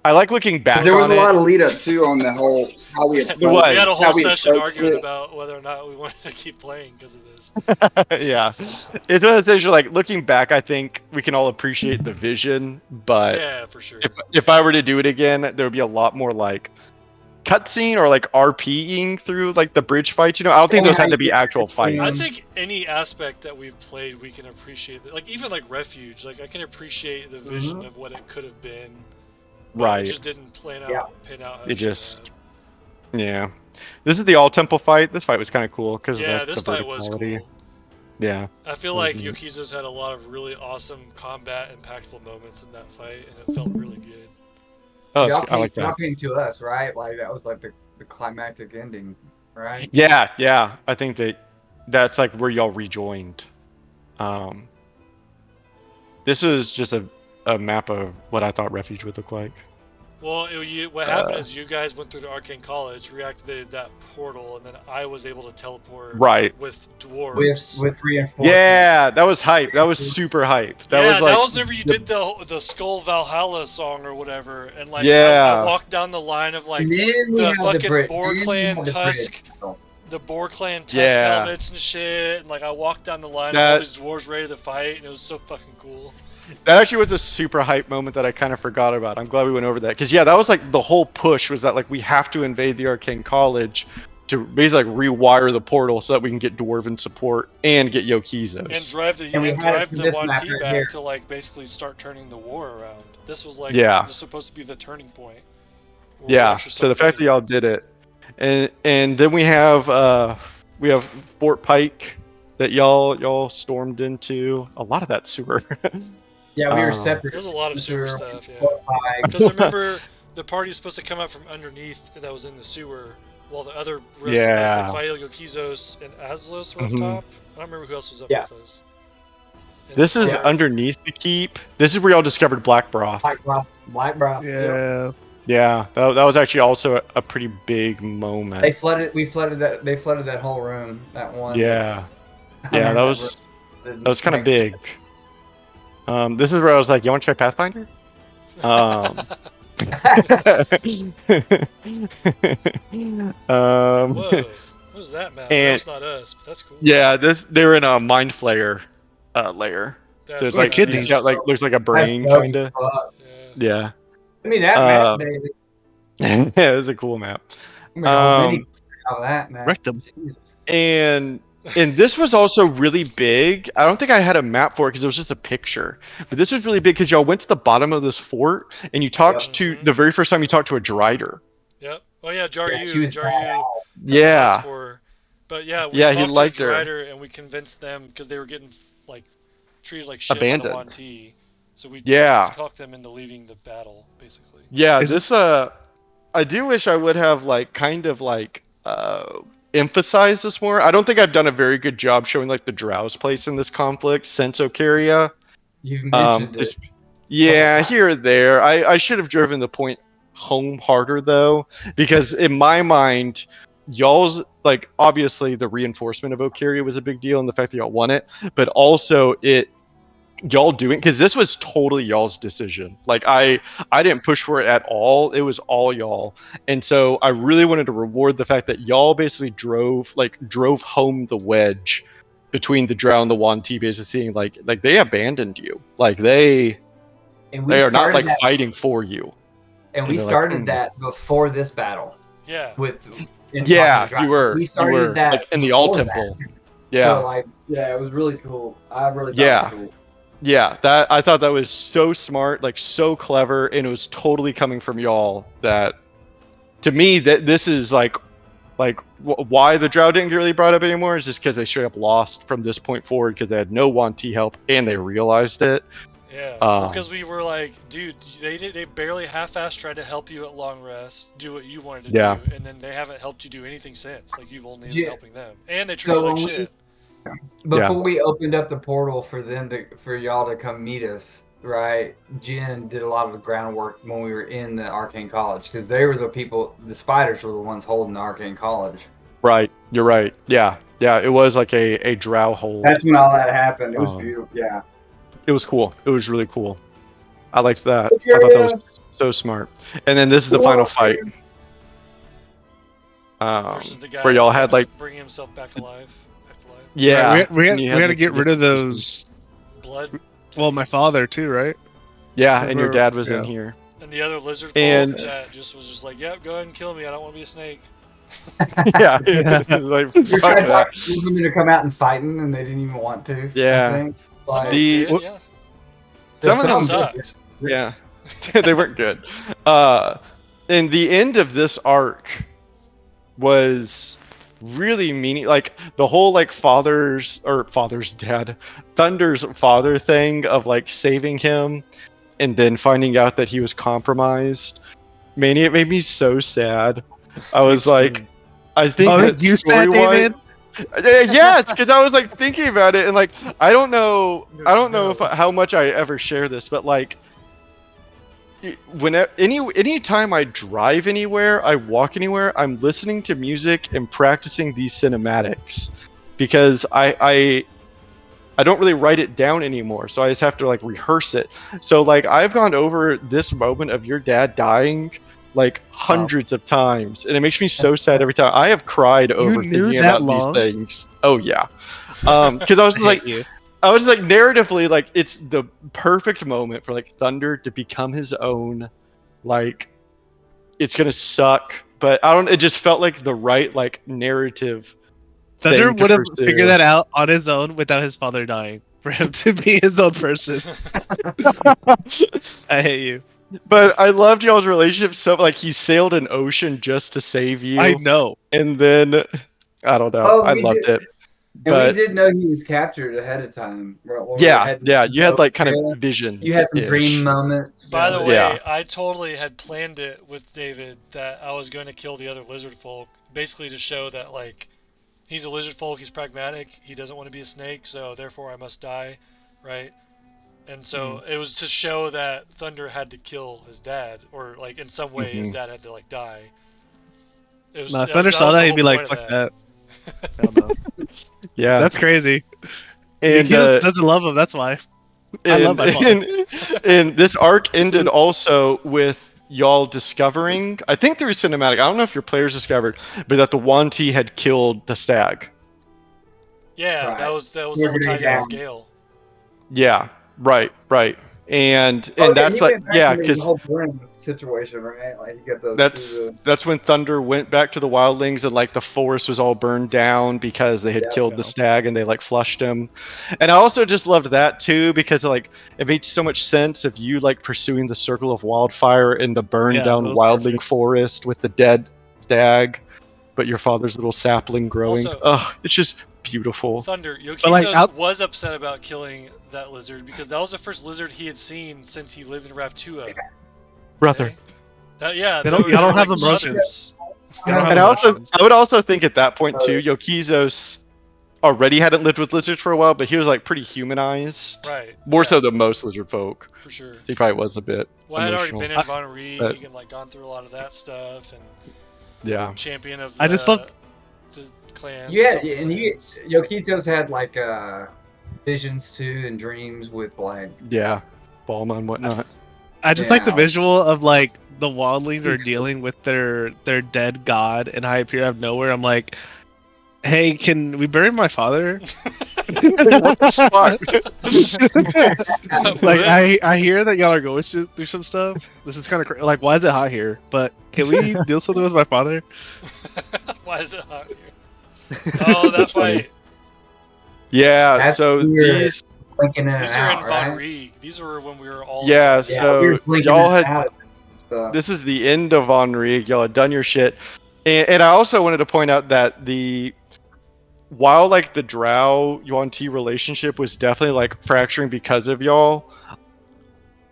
I like looking back There was on a it. lot of lead up too on the whole how we There was. We had a how whole we session approached arguing it. about whether or not we wanted to keep playing because of this. Yeah, it's one of those things where like looking back, I think we can all appreciate the vision, but Yeah, for sure. if I were to do it again, there would be a lot more like cutscene or like RPing through like the bridge fights. I don't think those had to be actual I fights. think any aspect that we've played, we can appreciate. Like even like Refuge, like I can appreciate the vision of what it could have been. But Right. It just didn't pan out. How It just, should yeah. This is the all temple fight. This fight was kind of cool because have. Yeah, of this the fight was verticality. cool. Yeah. I feel That was like neat. Yokizo's had a lot of really awesome combat, impactful moments in that fight, and it felt really good. Oh, Y'all I like that. came to us, right? Like that was like the climactic ending, right? Yeah, yeah. I think that's like where y'all rejoined. This is just a map of what I thought Refuge would look like. Well, what happened is you guys went through the Arcane College, reactivated that portal, and then I was able to teleport Right. with dwarves. With reinforcements. Yeah, that was hype. That was super hype. That was like that was whenever you did the Skull Valhalla song or whatever, and like Yeah. I walked down the line of like And then we the had fucking Boar then we Clan had the Tusk, bridge. the Boar Clan Tusk Yeah. helmets and shit, and like I walked down the line of all these dwarves ready to fight, and it was so fucking cool. That actually was a super hype moment that I kind of forgot about. I'm glad we went over that because yeah, that was like the whole push was that like we have to invade the Arcane College to basically like rewire the portal so that we can get dwarven support and get Yokizos. And drive the And we had it for this Yuan map Ti right back here. to like basically start turning the war around. This was like Yeah. was supposed to be the turning point. where we Yeah. actually So the start fact that fighting. y'all did it, and then we have Fort Pike that y'all stormed into. A lot of that sewer. Yeah, we were separate. There's a lot of sewer Sewer, stuff, yeah. Like, Because remember, the party's supposed to come up from underneath that was in the sewer, while the other rest of us, Yeah. like File, Yokizos, and Azlos were up Mhm. top. I don't remember who else was up Yeah. with us. And This is Yeah. underneath the keep. This is where y'all discovered black broth. Black broth. Yep. Yeah. Yeah, that was actually also a pretty big moment. They flooded. We flooded that. They flooded that whole room. That one. Yeah. that's Yeah, under that was room. that was kind of Next to big. This is where I was like, "You want to try Pathfinder?" Whoa, what was that map? And- That's not us, but that's cool. Yeah, they're in a mind flayer layer. That's So it's Like like kidneys. it's got like looks like a brain That's dope kind of. as fuck. Yeah. Yeah. I mean that Uh, map, baby. Yeah, it was a cool map. I mean, a mini Um, of that man. Rectum. Jesus. and this was also really big. I don't think I had a map for it because it was just a picture. But this was really big because y'all went to the bottom of this fort and you talked Yep. to Mhm. the very first time you talked to a Drider. Yep. Oh yeah, Jaryu. Yeah, she was Jaryu. Yeah. But yeah, we Yeah, he talked liked to her. Drider and we convinced them because they were getting like treated like shit Abandoned. by the Yuan Ti. So we Yeah. talked them into leaving the battle, basically. Yeah, Is- this I do wish I would have like kind of like emphasized this more. I don't think I've done a very good job showing like the Drow's place in this conflict since Ocaria. You've mentioned it. Yeah, here or there. I should have driven the point home harder though, because in my mind, y'all's like obviously the reinforcement of Ocaria was a big deal and the fact that y'all won it, but also y'all doing because this was totally y'all's decision. Like I didn't push for it at all. It was all y'all. And so I really wanted to reward the fact that y'all basically drove home the wedge between the Drow and the Yuan Ti, basically seeing like they abandoned you. Like they And we are not started like that. fighting for you. And we they're like, started that before this battle. Yeah. Yeah, you were. We started you were, that like in the All before that. Temple. Yeah. So like, yeah, it was really cool. I really thought Yeah. it was cool. Yeah, that I thought that was so smart, like so clever, and it was totally coming from y'all. That to me, that this is like why the Drow didn't get really brought up anymore is just because they straight up lost from this point forward because they had no Yuan Ti help and they realized it. Yeah, Um, because we were like, dude, they barely half-assed tried to help you at long rest, do what you wanted to Yeah. do, and then they haven't helped you do anything since. Like you've only been Yeah. helping them, and they treat you So like when shit. before we opened up the portal for y'all to come meet us, right? Jen did a lot of the groundwork when we were in the Arcane College because they were the people. The spiders were the ones holding the Arcane College. Right. You're right. Yeah. Yeah. It was like a drow hole. That's when all that happened. It was Um, beautiful. Yeah. It was cool. It was really cool. I liked that. Okay, I thought that was so smart. And then this is the final fight. Versus the guy Where y'all had like, bringing himself back alive. yeah, Right, we and you had to like, get rid of those. Blood. Well, my things. father too, right? yeah, and your dad was in Yeah. here. And the other lizard folk And- that just was just like, yep, go ahead and kill me. I don't want to be a snake. Yeah, Yeah. like, You're fuck trying to talk that. to them to come out and fighting, and they didn't even want to. Yeah. I think. Some of them The- did, yeah. Some of Some them sucked. Yeah, they weren't good. And the end of this arc was really meaning. Like the whole like father's dad, Thunder's father thing of like saving him, and then finding out that he was compromised. Man, it made me so sad. I was like, I think Oh, that you story sad, David? yeah, because I was like thinking about it, and like I don't know if how much I ever share this, but like when any time I drive anywhere, I walk anywhere, I'm listening to music and practicing these cinematics because I don't really write it down anymore, so I just have to like rehearse it. So like I've gone over this moment of your dad dying like hundreds of times, and it makes me so sad every time. I have cried over knew thinking that about long? these things. Oh yeah, because I was I like, hate you. I was like narratively like it's the perfect moment for like Thunder to become his own. Like it's gonna suck, but I don't. It just felt like the right like narrative. Thunder thing to would have pursue. figured that out on his own without his father dying for him to be his own person. I hate you. But I loved y'all's relationship so like he sailed an ocean just to save you. I know. And then I don't know. Oh, I we loved did- it. And But we did know he was captured ahead of time. Right, when we were yeah, heading yeah, to you had like kind Australia. of visions. You had some dream moments. By the Yeah. way, Yeah. I totally had planned it with David that I was going to kill the other lizard folk, basically to show that like he's a lizard folk, he's pragmatic, he doesn't want to be a snake, so therefore I must die, right? And so it was to show that Thunder had to kill his dad, or like in some way his dad had to like die. It was, If Thunder saw was that, the he'd be whole like, point "Fuck of that." I don't know. Yeah. That's crazy. And He doesn't love him. That's why. I love my father. and this arc ended also with y'all discovering, I think through cinematic, I don't know if your players discovered, but that the Wanti had killed the stag. Yeah, Right. that was all Riveting tied in down. with Gale. Yeah, right. And Oh, yeah, that's he like went back yeah, and there was a because whole burn situation, right? Like you got the that's when Thunder went back to the wildlings and like the forest was all burned down because they had Yeah. killed the stag and they like flushed him. And I also just loved that too because like it made so much sense of you like pursuing the circle of wildfire in the burned Yeah, down that was wildling perfect. forest with the dead stag, but your father's little sapling growing. Also- Ugh, it's just beautiful. Thunder, Yokizos But, like, was upset about killing that lizard because that was the first lizard he had seen since he lived in Raptua. Brother. Okay? Yeah, They don't- were- y'all don't were have like emotions. brothers. They don't have And emotions. I would also think at that point too, Yokizos already hadn't lived with lizards for a while, but he was like pretty humanized. Right. More yeah, so than most lizard folk. for sure. So he probably was a bit Well, I had already emotional. been in Von Rieg but- and like gone through a lot of that stuff and Yeah. champion of I just love- the clan. Yeah, social and clans. Yokitos had like visions too and dreams with like Yeah. Balma and whatnot. I just like the Yeah. visual of like the wildlings are dealing with their dead god, and I appear out of nowhere. I'm like, hey, can we bury my father? What the fuck? Like I hear that y'all are going through some stuff. This is kind of like, why is it hot here? But can we deal something with my father? Why is it hot here? Oh, that That's funny. fight. Yeah, That's so weird. these blinking in and These are out, in Von right? Rieg. These were when we were all. Yeah, Yeah, so we were blinking y'all in and had out. So, this is the end of Henri. Y'all had done your shit. And I also wanted to point out that while like the Drow Yuan Ti relationship was definitely like fracturing because of y'all,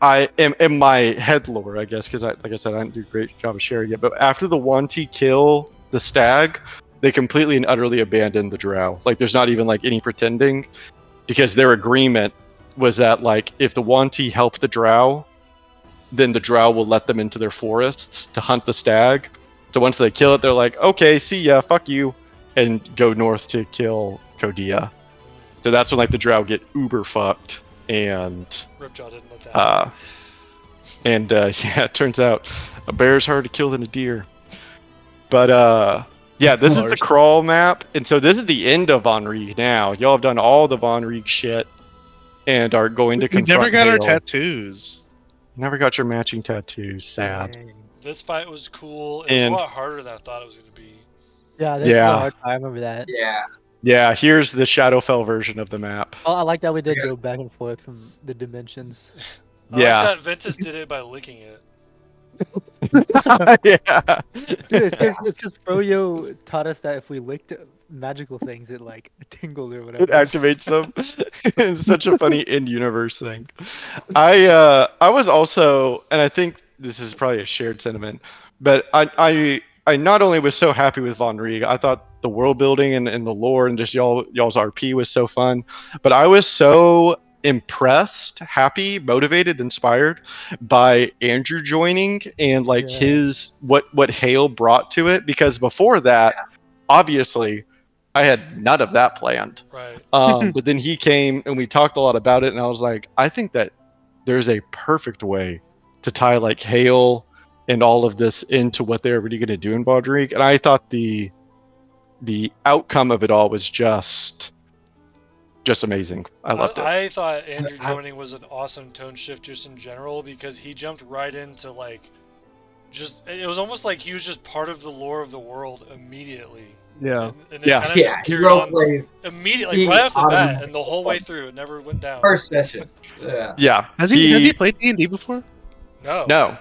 I am in my head lore, I guess, because like I said, I didn't do a great job of sharing it. But after the Wanty kill the stag, they completely and utterly abandon the drow. Like, there's not even like any pretending, because their agreement was that like if the Wanty help the drow, then the drow will let them into their forests to hunt the stag. So once they kill it, they're like, okay, see ya, fuck you, and go north to kill Kodia. So that's when like the drow get uber fucked, and Ripjaw didn't let that happen. yeah, it turns out a bear's harder to kill than a deer. But yeah, this is the crawl map, and so this is the end of Von Rieg now. Y'all have done all the Von Rieg shit and are going to We confront never got our Hale. tattoos. Never got your matching tattoos. Sad. Dang. This fight was cool. It was And- a lot harder than I thought it was going to be. Yeah, this Yeah. was a hard time. I remember that. Yeah. Yeah, here's the Shadowfell version of the map. Oh, I like that we did Yeah. go back and forth from the dimensions. I Yeah. like that Ventus did it by licking it. Yeah. Dude, it's because Froyo taught us that if we licked magical things, it like tingled or whatever. It activates them. It's such a funny in-universe thing. I was also, and I think this is probably a shared sentiment, but I not only was so happy with Von Rieg, I thought the world building and the lore and just y'all's RP was so fun, but I was so impressed, happy, motivated, inspired by Andrew joining and like Yeah. his what Hale brought to it, because before that, obviously, I had none of that planned. Right. But then he came and we talked a lot about it, and I was like, I think that there's a perfect way to tie like Hale and all of this into what they're really going to do in Baudric. And I thought the outcome of it all was just amazing. I loved it. I thought Andrew joining was an awesome tone shift just in general, because he jumped right into like it was almost like he was just part of the lore of the world immediately. Yeah. And it Yeah. kind of Yeah. just He carried role on played immediately, he right off the bat, automatically- and the whole way through. It never went down. first session. Yeah. Yeah. Has he played D&D before? No.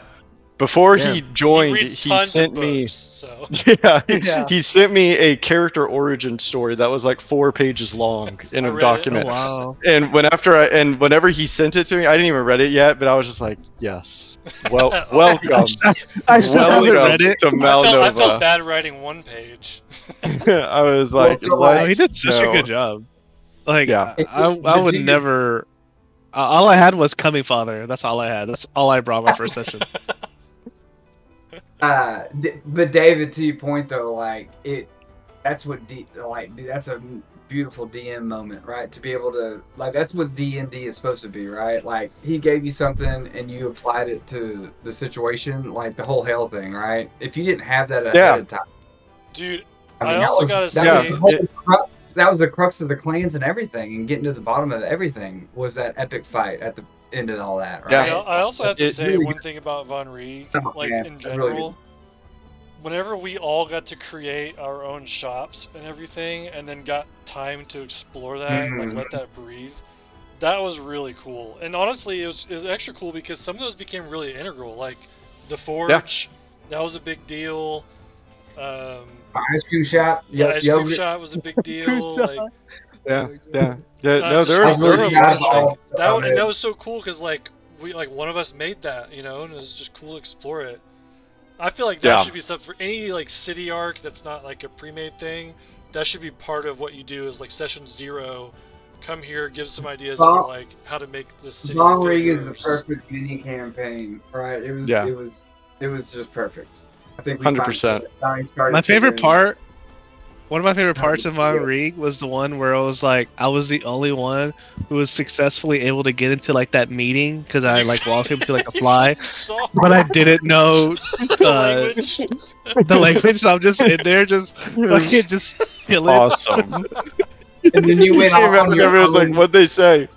Before Damn. he joined, reads he tons sent of me. books, so. Yeah, Yeah. he sent me a character origin story that was like 4 pages long in I a read it. document. Oh, wow. And whenever he sent it to me, I didn't even read it yet, but I was just like, yes, well, Oh. welcome, I still haven't welcome read it. to I felt Malnova. bad writing one page. I was like, so, what? Oh, he did such a No. good job. Like, Yeah. I would never. All I had was Coming Father. That's all I had. That's all I brought my first session. But David, to your point though, like that's what that's a beautiful DM moment, right? To be able to that's what D&D is supposed to be, right? Like he gave you something and you applied it to the situation, like the whole hell thing, right? If you didn't have that ahead of time, Dude, I I also gotta say, that was the crux of the clans and everything, and getting to the bottom of everything was that epic fight at the end of all that, right? Yeah. I also have to It say really one thing about Von Rieg, Oh, like man, in that's really general. Whenever we all got to create our own shops and everything, and then got time to explore that, like Mhm. let that breathe, that was really cool. And honestly, it was extra cool because some of those became really integral. Like the forge, that was a big deal. Ice cream shop, The ice cream yogurt. shop was a big deal. Like Yeah. No, just there like was there really were a lot of got all things. stuff that on and it. that was so cool because like one of us made that, and it was just cool to explore it. I feel like that Yeah. should be stuff for any like city arc that's not like a pre-made thing. That should be part of what you do is like session 0. Come here, give some ideas for like how to make this city. Von Rieg is the yours. perfect mini campaign, right? It was Yeah. it was just perfect. I think we 100%. finally started My favorite figuring- part, one of my favorite How parts to of Von do it. Rieg was the one where I was like, I was the only one who was successfully able to get into like that meeting because I like walked him to like a fly, Saw but I didn't know the language. the language, so I'm just in there just fucking just chilling. Awesome. And then you went Came off out on and your everyone's like, own. what'd they say?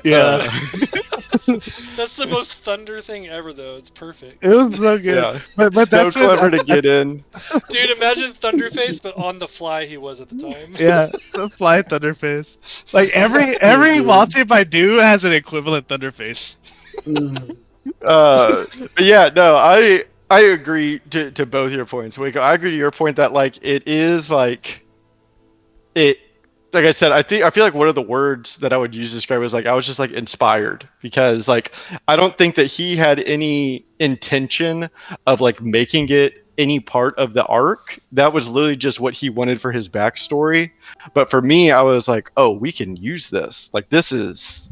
Yeah, That's the most Thunder thing ever, though. It's perfect. it was so good. Yeah. But So that's when clever to get in. Dude, imagine Thunderface, but on the fly he was at the time. Yeah, the fly Thunderface. Like every wall tape I do has an equivalent Thunderface. Mm. But yeah, no, I agree to both your points, Waco. I agree to your point that like it is like it like I said, I feel like one of the words that I would use to describe it was like I was just like inspired because like I don't think that he had any intention of like making it any part of the arc. That was literally just what he wanted for his backstory. But for me, I was like, oh, we can use this. Like this is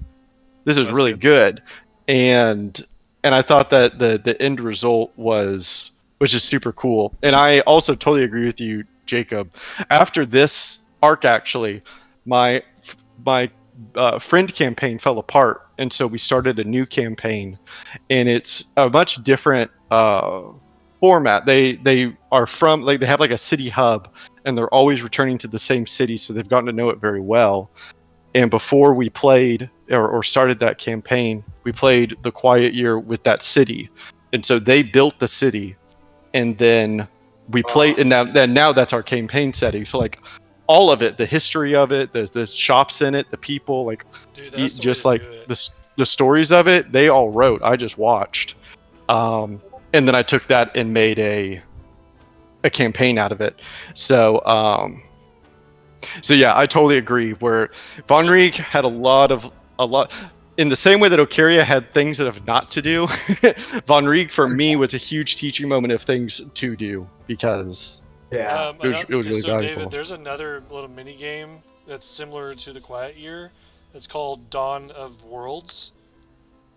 That's really good. good. And I thought that the end result was just super cool. And I also totally agree with you, Jacob. After this arc, actually, my friend campaign fell apart, and so we started a new campaign, and it's a much different format. They are from like they have like a city hub, and they're always returning to the same city, so they've gotten to know it very well. And before we played or started that campaign, we played the Quiet Year with that city, and so they built the city, and then we played, and now that's our campaign setting. So like all of it, the history of it, the shops in it, the people, like Dude, that's the way just to like do it. the stories of it, they all wrote. I just watched, and then I took that and made a campaign out of it. So yeah, I totally agree. Where Von Rieg had a lot in the same way that Ocaria had things that have not to do. Von Rieg for me was a huge teaching moment of things to do because Yeah. it was really So David, valuable. there's another little mini game that's similar to the Quiet Year. It's called Dawn of Worlds,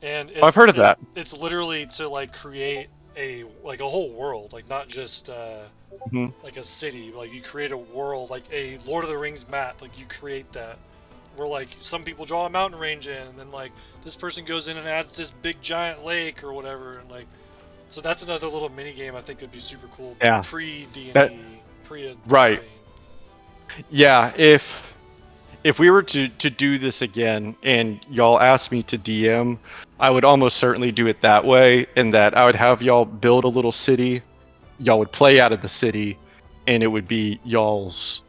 and I've heard of that. it's literally to like create a whole world, like not just Mhm. like a city. Like you create a world, like a Lord of the Rings map. Like you create that. Where like some people draw a mountain range in, and then like this person goes in and adds this big giant lake or whatever, and like so that's another little mini game I think would be super cool. Yeah. Pre D That- and D, pre a right. campaign. Yeah, if we were to do this again and y'all asked me to DM, I would almost certainly do it that way, in that I would have y'all build a little city, y'all would play out of the city, and it would be y'all's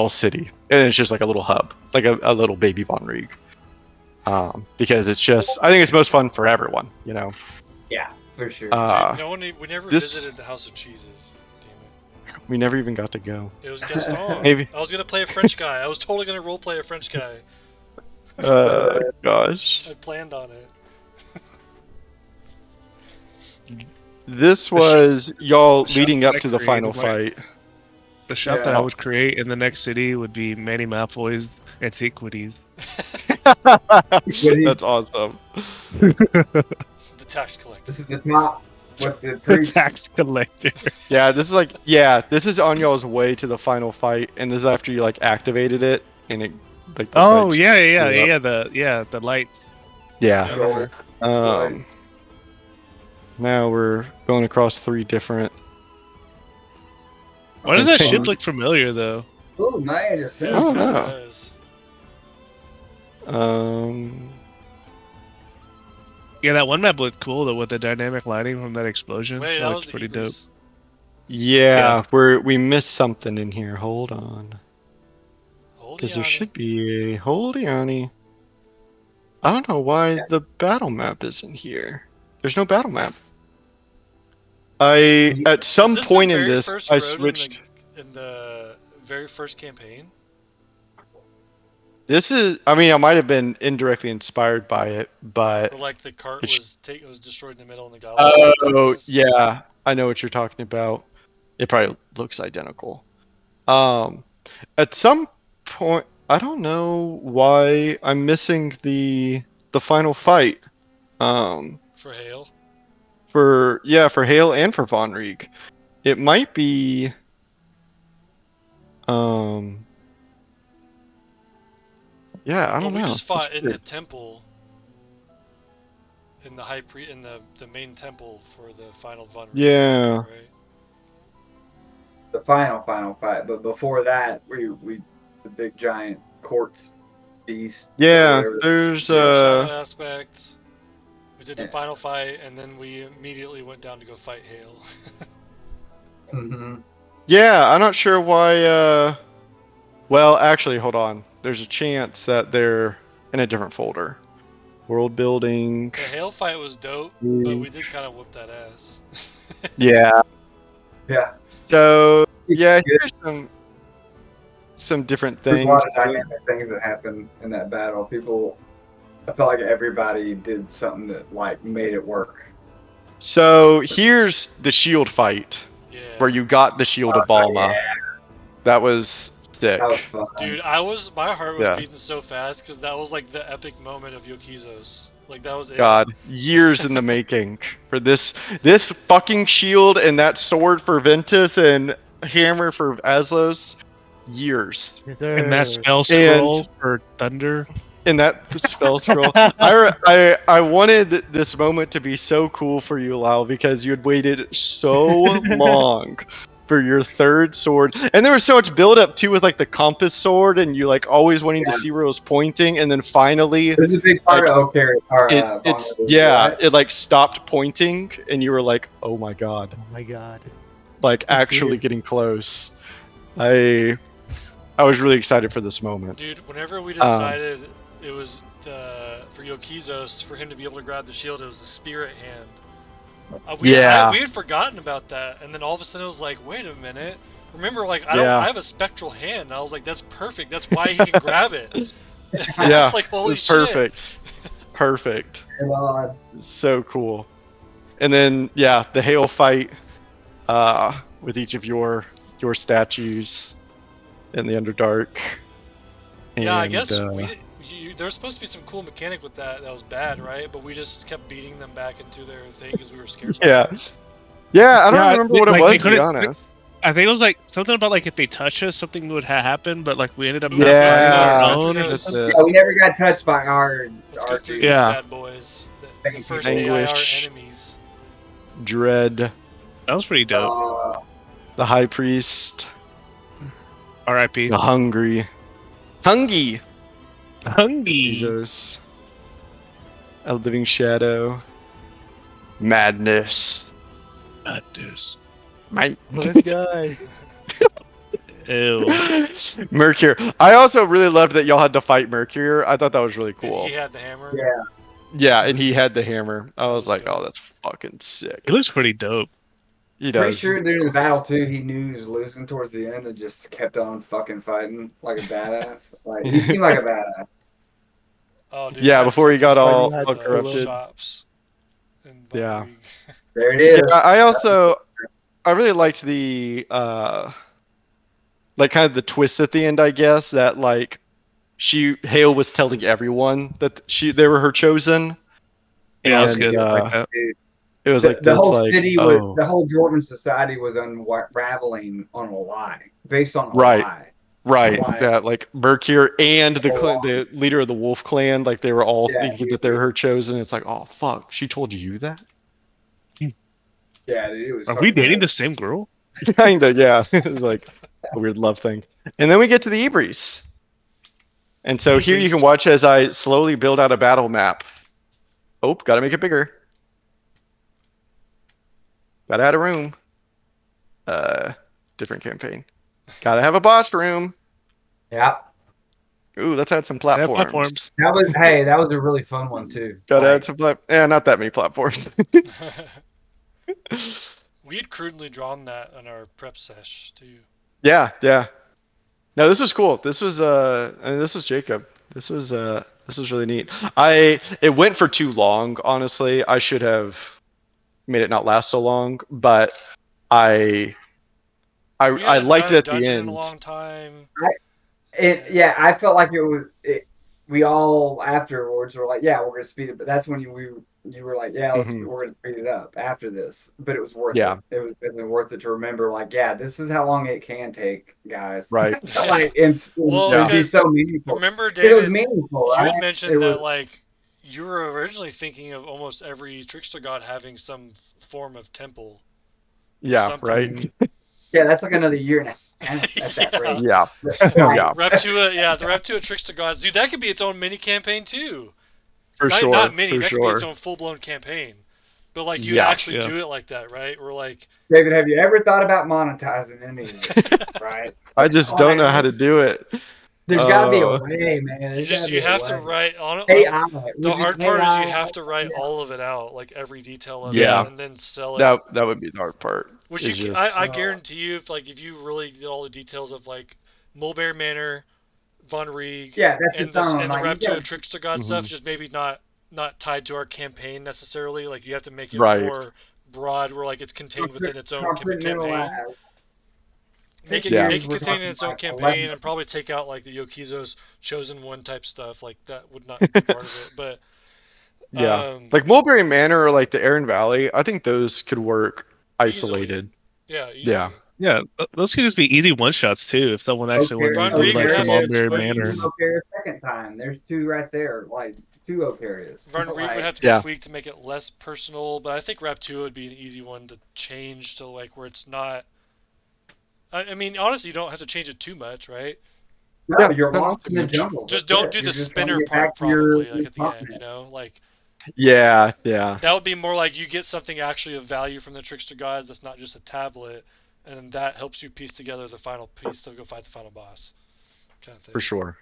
city, and it's just like a little hub, like a little baby Von Rieg. Because it's just, I think it's most fun for everyone, you know. Yeah, for sure. Dude, we never this- visited the House of Cheeses. Damn it. We never even got to go. It was Gaston. Maybe. I was gonna play a French guy. I was totally gonna roleplay a French guy. Gosh. I planned on it. This was y'all shop leading that up I to the final created, fight. The shop that Yeah. I would create in the next city would be Manny Malfoy's Antiquities. That's awesome. The tax collector. This is the top with the The priest. tax collector. Yeah, this is on y'all's way to the final fight, and this is after you like activated it, and it like the Oh lights yeah, blew up. the lights. Yeah. Yeah. Roll. Now we're going across 3 different. Why does that Okay. ship look familiar though? Oh man, it just Yeah, I don't it know. does. Yeah, that one map looked cool though with the dynamic lighting from that explosion. Wait, that that looked was the pretty dope. Hebrews. Yeah, we missed something in here. Hold on, because there should be a Holdiani. I don't know why the battle map isn't here. There's no battle map. At some point in this, I switched. In the very first campaign. This is, I mean, I might have been indirectly inspired by it, but. Where like the cart It's- was destroyed in the middle and the goblin. Oh, yeah, I know what you're talking about. It probably looks identical. At some point, I don't know why I'm missing the final fight. For Hale. For Hale and for Von Rieg. It might be yeah, I don't know. We just fought in the temple. In the in the main temple for the final Von Rieg. Yeah. Right? The final fight, but before that, we the big giant quartz beast. Yeah, there's Shadow aspect. We did the final fight, and then we immediately went down to go fight Hale. Mm-hmm. Yeah, I'm not sure why well, actually, hold on. There's a chance that they're in a different folder. World building. The Hale fight was dope, but we did kind of whoop that ass. Yeah. Yeah. So, yeah, here's some different There's a things. lot of dynamic things that happened in that battle. I felt like everybody did something that like made it work. So here's the shield fight Yeah. where you got the shield of Balma. Yeah, That was sick. that was fun. Dude, my heart was Yeah. beating so fast because that was like the epic moment of Yokizos. Like that was it. God, years in the making for this fucking shield and that sword for Ventus and hammer for Aslos. Years. Yes, And that sir. spell scroll for thunder. In that spell scroll. I wanted this moment to be so cool for you, Lau, because you had waited so long for your third sword. And there was so much build up too with like the compass sword and you like always wanting to see where it was pointing, and then finally There's a big part like, of Okari or it's Vonleh, right? it like stopped pointing and you were like, oh my god. Oh my god. Like A actually tear. getting close. I was really excited for this moment. Dude, whenever we decided it was for Yokizos for him to be able to grab the shield, it was the spirit hand. We had forgotten about that, and then all of a sudden it was like, wait a minute. Remember, like I have a spectral hand. And I was like, that's perfect. That's why he can grab it. Yeah, it's like holy it's shit. perfect. Perfect. Come on. So cool. And then the hail fight with each of your statues in the Underdark. Yeah, I And, guess there was supposed to be some cool mechanic with that was bad, right? But we just kept beating them back into their thing because we were scared. Yeah. By them. Yeah, I don't Yeah, remember what it like, was, they to be couldn't- honest. I think it was like something about like if they touch us, something would happen, but like we ended up not Yeah, fighting on our own. that's that's it. Yeah, we never got touched by our Let's go through dudes. these Yeah. bad boys. The Thank first you. AIR Anguish. enemies. Dread, That was pretty dope. the High Priest, R.I.P. the Hungry, Hungry. Jesus, a Living Shadow, Madness. My Oh, this guy. Ew. Mercure. I also really loved that y'all had to fight Mercure. I thought that was really And cool. he had the hammer. Yeah. Yeah, and he had the hammer. I was was like, dope. oh, that's fucking sick. He looks pretty dope. He Pretty does. sure during the battle too, he knew he was losing towards the end and just kept on fucking fighting like a badass. Like he seemed like a badass. Oh, dude. Yeah, that before he got Party all had corrupted. shops in Yeah. Valkyrie. There it is. Yeah, I really liked the like kind of the twist at the end, I guess, that like Hale was telling everyone that they were her chosen. Yeah, and that's good. I like that. it was like The this, whole like, city oh, the whole Dwarven society was unraveling on a lie, based on a Right. lie. right, Like- that like Mercure and the Oh, the leader of the Wolf Clan, like they were all Yeah, thinking that they were her chosen. It's like, oh fuck, she told you that? Yeah, dude, it was. Are we fucking dating good. the same girl? Kinda, yeah. It was like a weird love thing. And then we get to the Ibris. And so here you can watch as I slowly build out a battle map. Oh, gotta make it bigger. Gotta add a room. Different campaign. Gotta have a boss room. Yeah, Ooh, let's add some Yeah, platforms. platforms. that was a really fun one too. Gotta Like, add some not that many platforms. We had crudely drawn that on our prep sesh too. Yeah. No, this was cool. This was this was Jacob. This was really neat. It went for too long, honestly. I should have made it not last so long, but I We hadn't liked done it a at the dungeon end. in a long time. I felt like it was. We all afterwards were like, yeah, we're gonna speed it. But that's when you were like, yeah, Mhm. we're gonna speed it up after this. But it was worth Yeah. it. It was definitely worth it to remember. Like, yeah, this is how long it can take, guys. Right. Like, Well, it'd be because so meaningful. remember, It was David, meaningful, you right? had mentioned It that was- like you were originally thinking of almost every trickster god having some form of temple. Yeah, Something. right. Yeah, that's like another year and a half at that Yeah. rate. Yeah. Like, Yeah. The Reptua trickster gods, dude. That could be its own mini campaign too. For not, sure. Not mini. For That could be its sure. own full blown campaign. But like you Yeah. actually Yeah. do it like that, right? Or like. David, have you ever thought about monetizing any of this? Right? I just don't know how to do it. There's got to be a Oh. way, man. You have to write on AI. The hard part is you have to write all of it out, like every detail of Yeah. it, and then sell it. That would be the hard part. Which is you, just- I guarantee you, if you really did all the details of like Mulberry Manor, Von Rieg, Yeah, that's and just on my the mind. You Raptuo gotta- Trickster God Mhm. stuff, just maybe not tied to our campaign necessarily. Like you have to make it Right. more broad, where like it's contained within its own compartmentalize. campaign. 6 Yeah. years, Make it we're contained in talking its own like campaign, 11. and probably take out like the Yokizo's Chosen One type stuff. Like that would not be part of it. But Yeah. Like Mulberry Manor or like the Aaron Valley, I think those could work Easily. isolated. yeah, easily. Yeah. Yeah, those could just be easy one shots too. If someone actually Ocar- wanted Von to do Rieg would like the have to have Mulberry tweaks. Manor. Ocar second time. There's 2 right there. Like 2 Ocarias. Von Rieg would Like, have to be Yeah. tweaked to make it less personal, but I think Raptua would be an easy one to change to like where it's not. I mean, honestly, you don't have to change it too much, right? no, Yeah, you're not lost too in the much. jungles. Just That's don't it. do You're the just trying to spinner get back part to your probably like at the end, continent. you know, like Yeah, yeah. that would be more like you get something actually of value from the Trickster Gods that's not just a tablet, and then that helps you piece together the final piece to go fight the final boss, kind of thing. For sure.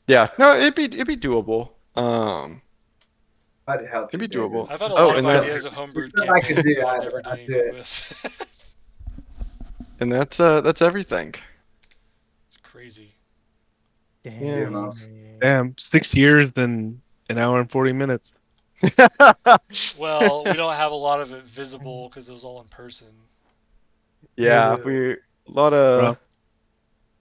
Yeah. No, it'd be doable. I'd help It'd you, be David. doable. I've had a Oh, lot of and that ideas of homebrewed Stuff I could campaigns do, that I never did I'd do anything it. with. and that's everything. It's crazy. Dang. Damn, 6 years and an hour and 40 minutes. Well, we don't have a lot of it visible because it was all in person. Yeah, Ew. we a lot of Bro,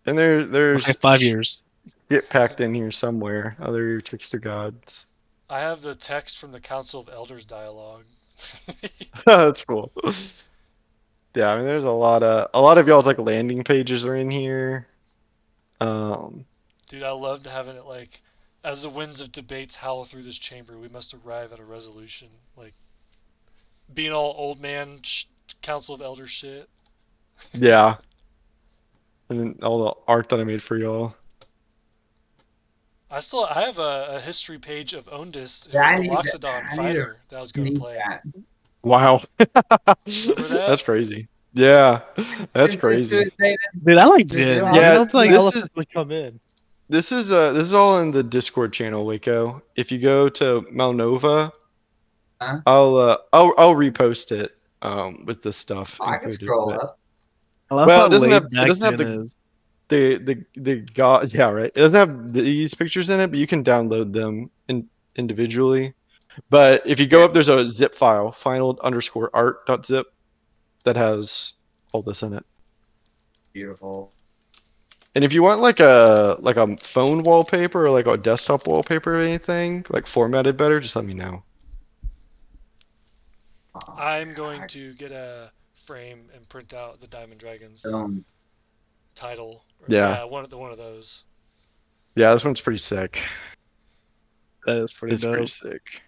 and there's okay, 5 years. get packed in here somewhere. Other trickster gods. I have the text from the Council of Elders dialogue. That's cool. Yeah, I mean, there's a lot of y'all's like landing pages are in here. Dude, I loved having it like, as the winds of debates howl through this chamber, we must arrive at a resolution. Like, being all old man Council of Elders shit. Yeah, and then all the art that I made for y'all. I have a history page of Ondist, who Yeah, was I the need that. Loxodon I need fighter that I was going to Need play. that. Wow, Remember that? that's crazy. Yeah, that's Send this to crazy. it, David. Dude, I like This is Jin. what Yeah, It sounds like this elephants is would come in. this is all in the Discord channel, Waco. If you go to Malnova, Huh? I'll repost it with the stuff I can included. scroll But, up. I love well, how it doesn't have laid back Jin is. the god, yeah, right. It doesn't have these pictures in it, but you can download them individually. But if you go up, there's a zip file, final_art.zip, that has all this in it. Beautiful. And if you want like a phone wallpaper or like a desktop wallpaper or anything, like formatted better, just let me know. Oh, I'm going to get a frame and print out the Diamond Dragons title. Yeah. One of those. Yeah, this one's pretty sick. That is pretty It's dope. pretty sick.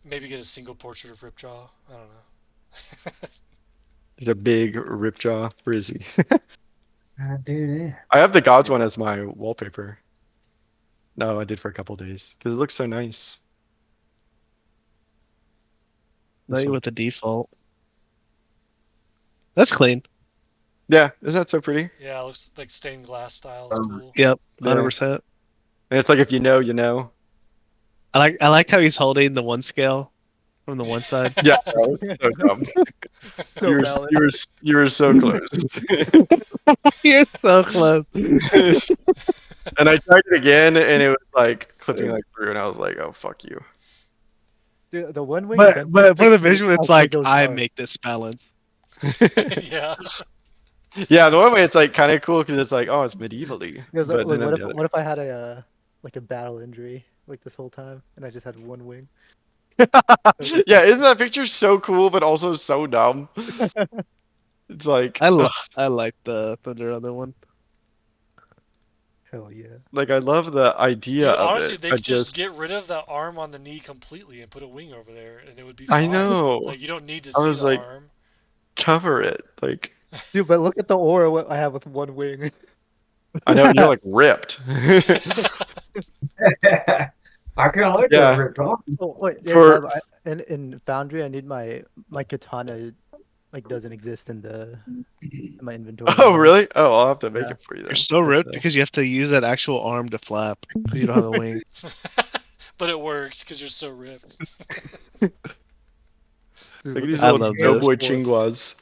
Maybe get a single portrait of Ripjaw. I don't know. Like a big ripjaw frizzy. I do that. I have the gods one as my wallpaper. No, I did for a couple days because it looks so nice. This Not one. with the default. That's clean. Yeah, isn't that so pretty? Yeah, it looks like stained glass style. It's cool. Yep, Yeah. 100%. And it's like if you know, you know. I like how he's holding the one scale from the one side. Yeah, bro, it's so dumb. So you valid. were so close. You're so close. And I tried it again, and it was like clipping like through, and I was like, "Oh, fuck you." Dude, the one wing. But for the visual, it's like I make. make this balance. Yeah. Yeah, the one way it's like kind of cool because it's like, oh, it's medievally. Because But like, then the other, what if I had a like a battle injury like this whole time and I just had one wing? yeah, isn't that picture so cool but also so dumb? It's like I like the other one. Hell yeah. like I love the idea Dude, of honestly, it. they I could just get rid of that arm on the knee completely and put a wing over there, and it would be fine. I know. Like you don't need to I see was the like- arm. Cover it. Like Dude, but look at the aura what I have with one wing. I know you're like ripped. I kind of like Yeah. that ripped off. Oh wait, yeah, For- in Foundry I need my katana like doesn't exist in my inventory. Oh really? Oh, I'll have to make Yeah. it for you then. You're so ripped But, because you have to use that actual arm to flap because you don't have a wing. But it works because you're so ripped. Dude, Look at look these I little love doughboy this. chinguas.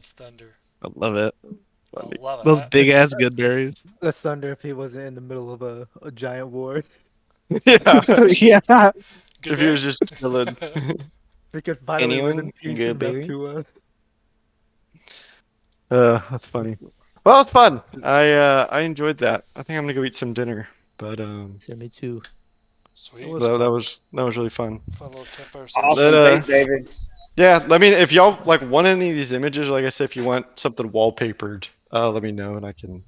That's thunder. I love it. I love it. Those big ass good berries. That's thunder if he wasn't in the middle of a giant war. Yeah. Yeah. Good If he was day? just chilling. We could finally live in Anyone? peace Good in berry? Reptua. That's funny. Well, it's fun. I enjoyed that. I think I'm gonna go eat some dinner. But So me too. Sweet. was that was really fun. Fun little campfire session. Awesome. But, Thanks, David. Yeah, I mean, if y'all like want any of these images, like I said, if you want something wallpapered, let me know and I can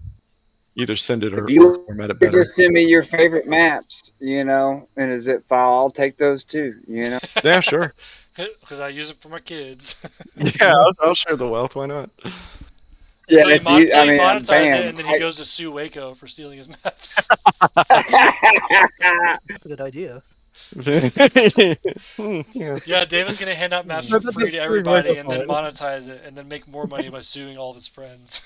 either send it If or you format it could better. just send me your favorite maps, in a zip file, I'll take those too. Yeah, sure. Because I use it for my kids. Yeah, I'll share the wealth. Why not? Yeah, Until you, that's easy. until I you mean, monetize it, bam. and then he goes to sue Waco for stealing his maps. Good idea. Yes. Yeah, David's gonna hand out maps for That's free just to doing right everybody, up and then on it. monetize it, and then make more money by suing all of his friends.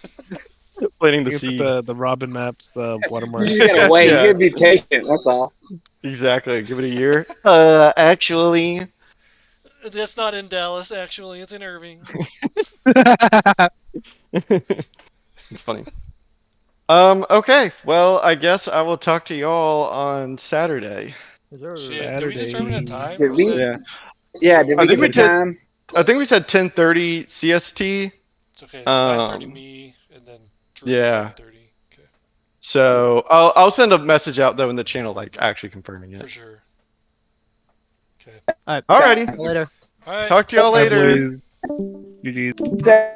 Planting the You seed. put the Robin maps, the You watermark. just gotta wait. Yeah. You gotta be patient. That's all. Exactly. Give it a year. Actually. That's not in Dallas, actually. It's in Irving. It's funny. Okay. Well, I guess I will talk to y'all on Saturday. Is there- Shit, did we determine a Saturday. time? Did We we? said Yeah. Yeah. Did I we think get we the did. time? I think we said 10:30 CST. it's okay. So 9:30 Um. me, and then Drew Yeah. 11:30. Okay, So I'll send a message out though in the channel, like actually confirming for it. sure. Okay. All right. Alrighty. See you later. All right. Talk to y'all Bye, later. boys. GG. Sounds